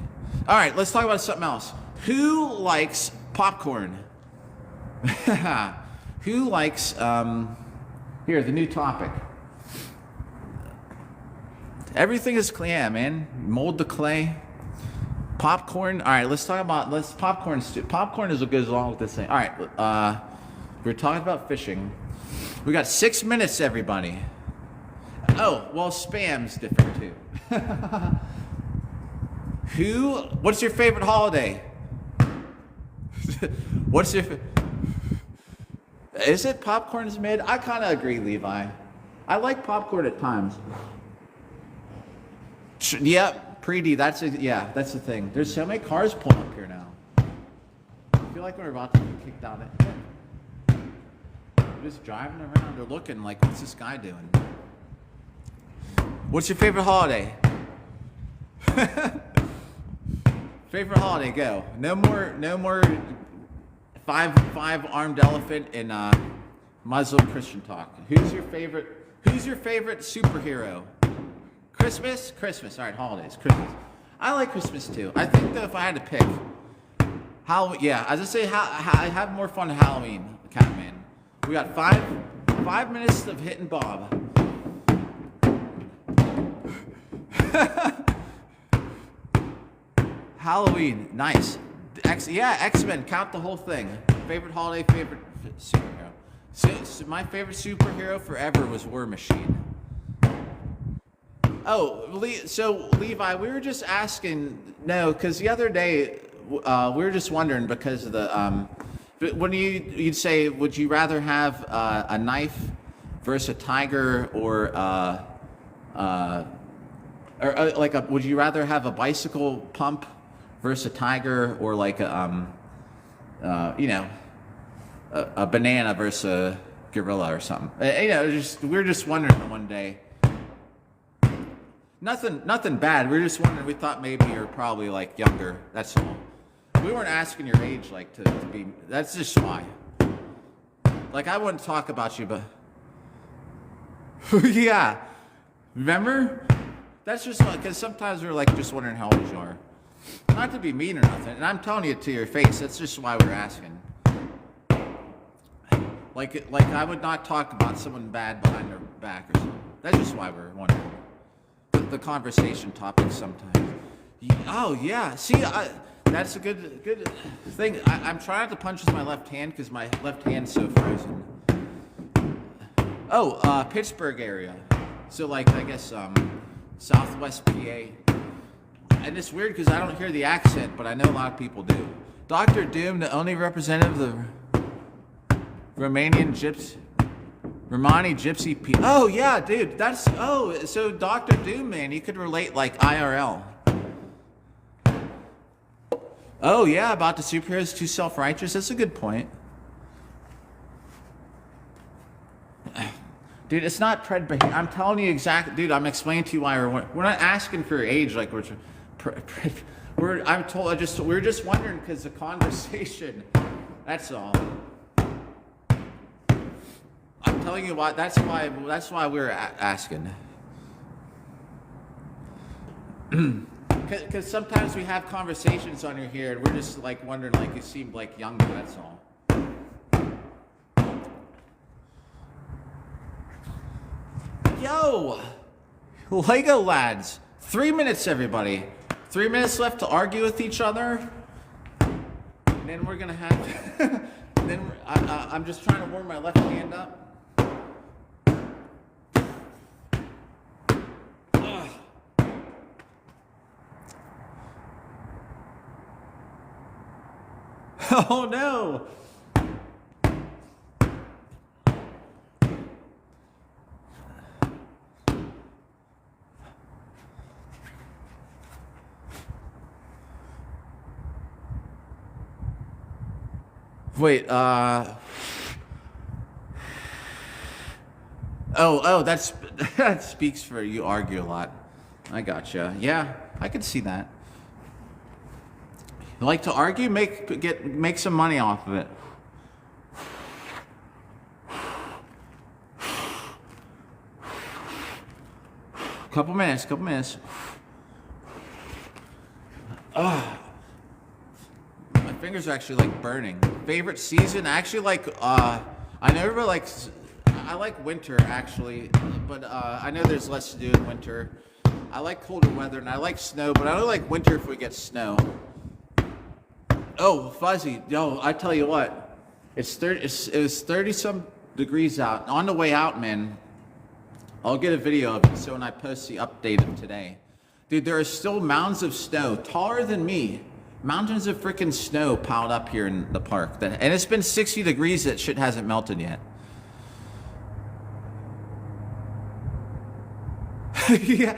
All right, let's talk about something else. Who likes popcorn? Who likes, here, the new topic. Everything is clay, man. Mold the clay. Popcorn. All right, let's talk about, popcorn is what goes along with this thing. All right, we're talking about fishing. We got 6 minutes, everybody. Oh, well, spam's different too. What's your favorite holiday? Is it popcorn's mid? I kind of agree, Levi. I like popcorn at times. Yep, Preety, that's the thing. There's so many cars pulling up here now. I feel like we're about to get kicked out of it. They're just driving around. They're looking like, what's this guy doing? What's your favorite holiday? Favorite holiday, go. No more five armed elephant and Muslim Christian talk. Who's your favorite superhero? Christmas? All right, holidays. Christmas. I like Christmas too. I think that if I had to pick, as I say, I have more fun Halloween, Catman. We got five minutes of hitting Bob. Halloween, nice. X-Men, count the whole thing. Favorite holiday, favorite superhero. So my favorite superhero forever was War Machine. Oh, so Levi, we were just asking, because the other day we were just wondering because of the when you'd say, would you rather have a knife versus a tiger, or would you rather have a bicycle pump versus a tiger, or like a banana versus a gorilla or something? We were just wondering one day. Nothing bad. We were just wondering. We thought maybe you're probably like younger. That's all. We weren't asking your age, like to be. That's just why. Like, I wouldn't talk about you, but yeah. Remember? That's just because sometimes we're like just wondering how old you are. Not to be mean or nothing, and I'm telling you to your face. That's just why we're asking. Like I would not talk about someone bad behind their back or something. That's just why we're wondering. The conversation topics sometimes. Oh yeah. See, that's a good thing. I'm trying not to punch with my left hand because my left hand's so frozen. Oh, Pittsburgh area. So like, I guess Southwest PA. And it's weird because I don't hear the accent, but I know a lot of people do. Dr. Doom, the only representative of the Romani Gypsy people. Oh yeah, dude. So Dr. Doom, man, you could relate like IRL. Oh yeah, about the superheroes too self-righteous. That's a good point. Dude, it's not pred behavior. I'm telling you exactly, dude. I'm explaining to you why we're not asking for your age, like we're we're just wondering because the conversation. That's all. I'm telling you what. That's why we're asking. Because sometimes we have conversations on here and we're just like wondering, like you seem like younger. That's all. Yo, Lego lads, 3 minutes, everybody. 3 minutes left to argue with each other. And then we're gonna have. Then I'm just trying to warm my left hand up. Oh no! Wait, that speaks for you argue a lot. I gotcha. Yeah, I could see that. You like to argue? Make some money off of it. Couple minutes. My fingers are actually like burning. Favorite season? I actually like, I like winter actually, but I know there's less to do in winter. I like colder weather and I like snow, but I don't like winter if we get snow. Oh, Fuzzy, yo, I tell you what, it was 30 some degrees out. On the way out, man, I'll get a video of it. So when I post the update of today, dude, there are still mounds of snow taller than me. Mountains of freaking snow piled up here in the park. And it's been 60 degrees. That shit hasn't melted yet. Yeah.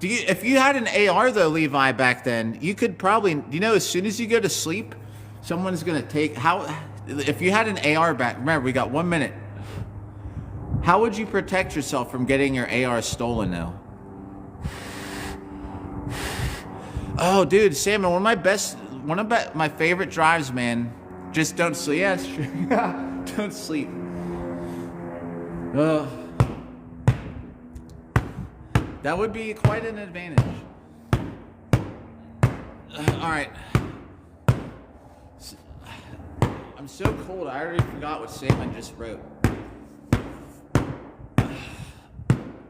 If you had an AR though, Levi, back then, you could probably, as soon as you go to sleep, someone's gonna if you had an AR back, remember, we got 1 minute. How would you protect yourself from getting your AR stolen now? Oh, dude, Salmon, one of my favorite drives, man. Just don't sleep. Yeah, it's true. Don't sleep. That would be quite an advantage. All right. I'm so cold, I already forgot what Salmon just wrote.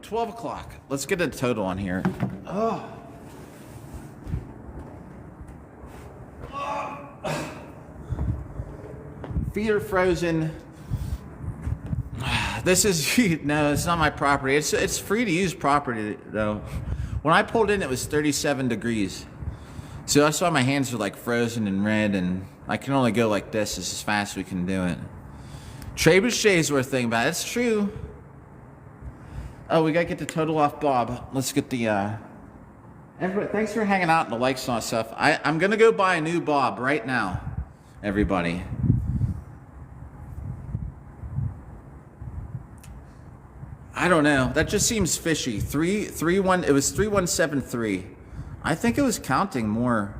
12 o'clock. Let's get a total on here. Feet are frozen. This is, no, it's not my property. It's free to use property though. When I pulled in, it was 37 degrees. So that's why my hands are like frozen and red, and I can only go like this as fast as we can do it. Trebuchet's worth thinking about. It's true. Oh, we gotta get the total off Bob. Let's get the, everybody, thanks for hanging out and the likes and all that stuff. I'm gonna go buy a new Bob right now, everybody. I don't know. That just seems fishy. It was 3173. I think it was counting more.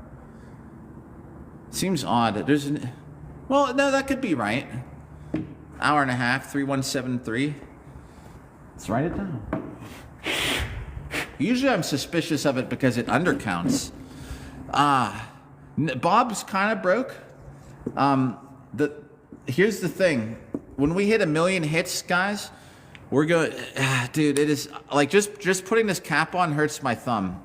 Seems odd. Well, no, that could be right. Hour and a half, 3173. Let's write it down. Usually I'm suspicious of it because it undercounts. Bob's kind of broke. Here's the thing. When we hit 1 million hits, guys, we're going, dude, it is like just putting this cap on hurts my thumb.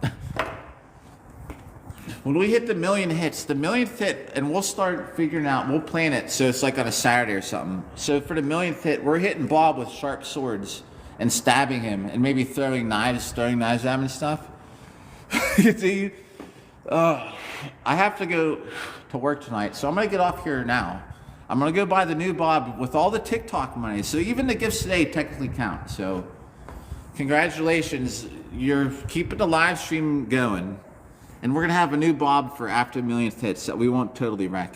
When we hit the 1 million hits, the 1,000,000th hit, and we'll start figuring out, we'll plan it so it's like on a Saturday or something. So for the 1,000,000th hit, we're hitting Bob with sharp swords and stabbing him and maybe throwing knives at him and stuff. Dude, I have to go to work tonight, so I'm going to get off here now. I'm going to go buy the new Bob with all the TikTok money. So even the gifts today technically count. So congratulations. You're keeping the live stream going. And we're going to have a new Bob for after 1,000,000th hits that we won't totally wreck.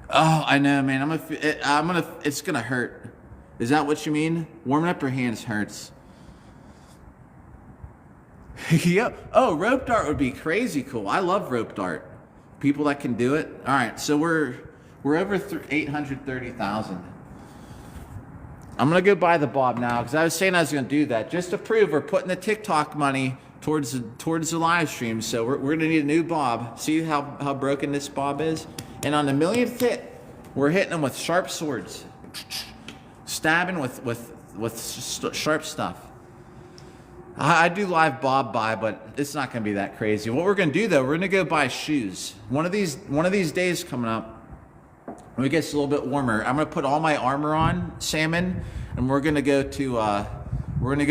Oh, I know, man. It's going to hurt. Is that what you mean? Warming up your hands hurts. Yeah. Oh, rope dart would be crazy cool. I love rope dart. People that can do it. All right, so we're over 830,000. I'm gonna go buy the bob now because I was saying I was gonna do that just to prove we're putting the TikTok money towards the live stream. So we're gonna need a new bob. See how broken this bob is? And on the millionth hit, we're hitting them with sharp swords, stabbing with sharp stuff. I do live bob buy, but it's not gonna be that crazy. What we're gonna do though, we're gonna go buy shoes. One of these days coming up, when it gets a little bit warmer, I'm gonna put all my armor on, salmon, and we're gonna go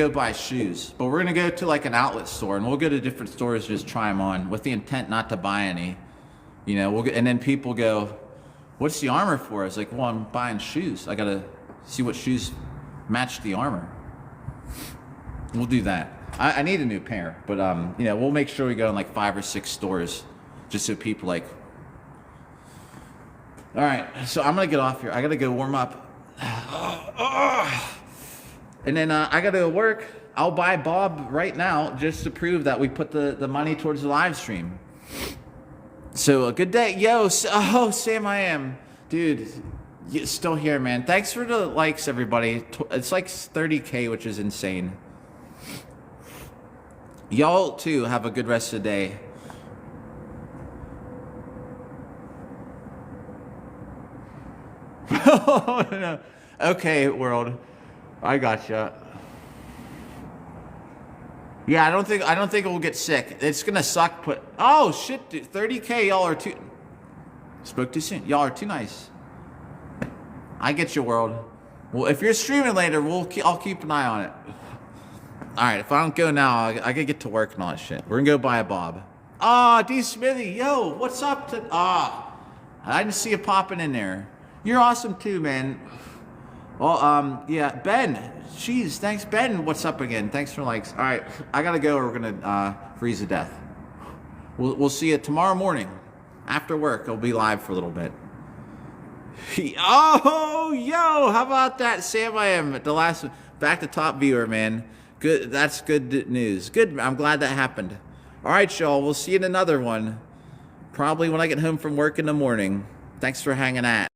buy shoes. But we're gonna go to like an outlet store, and we'll go to different stores, just try them on, with the intent not to buy any. You know, and then people go, "What's the armor for?" I was like, "Well, I'm buying shoes. I gotta see what shoes match the armor." We'll do that. I need a new pair, but you know, we'll make sure we go in like 5 or 6 stores, just so people like. All right, so I'm gonna get off here. I gotta go warm up, and then I gotta go work. I'll buy Bob right now just to prove that we put the money towards the live stream. So a good day, yo. Oh, Sam, I am, dude. You're still here, man. Thanks for the likes, everybody. It's like 30K, which is insane. Y'all too have a good rest of the day. Oh, no. Okay, world, I gotcha. Yeah, I don't think we'll get sick. It's gonna suck. Oh shit, dude, 30K. Y'all are too. Spoke too soon. Y'all are too nice. I get you, world. Well, if you're streaming later, I'll keep an eye on it. All right, if I don't go now, I gotta get to work and all that shit. We're gonna go buy a bob. Ah, D Smithy, yo, what's up? I didn't see you popping in there. You're awesome too, man. Well, yeah, Ben. Jeez, thanks, Ben. What's up again? Thanks for likes. All right, I gotta go. Or we're gonna freeze to death. We'll see you tomorrow morning after work. I'll be live for a little bit. Oh, yo, how about that, Sam? I am at the last back to top viewer, man. Good, that's good news. Good, I'm glad that happened. All right, y'all, we'll see you in another one. Probably when I get home from work in the morning. Thanks for hanging out.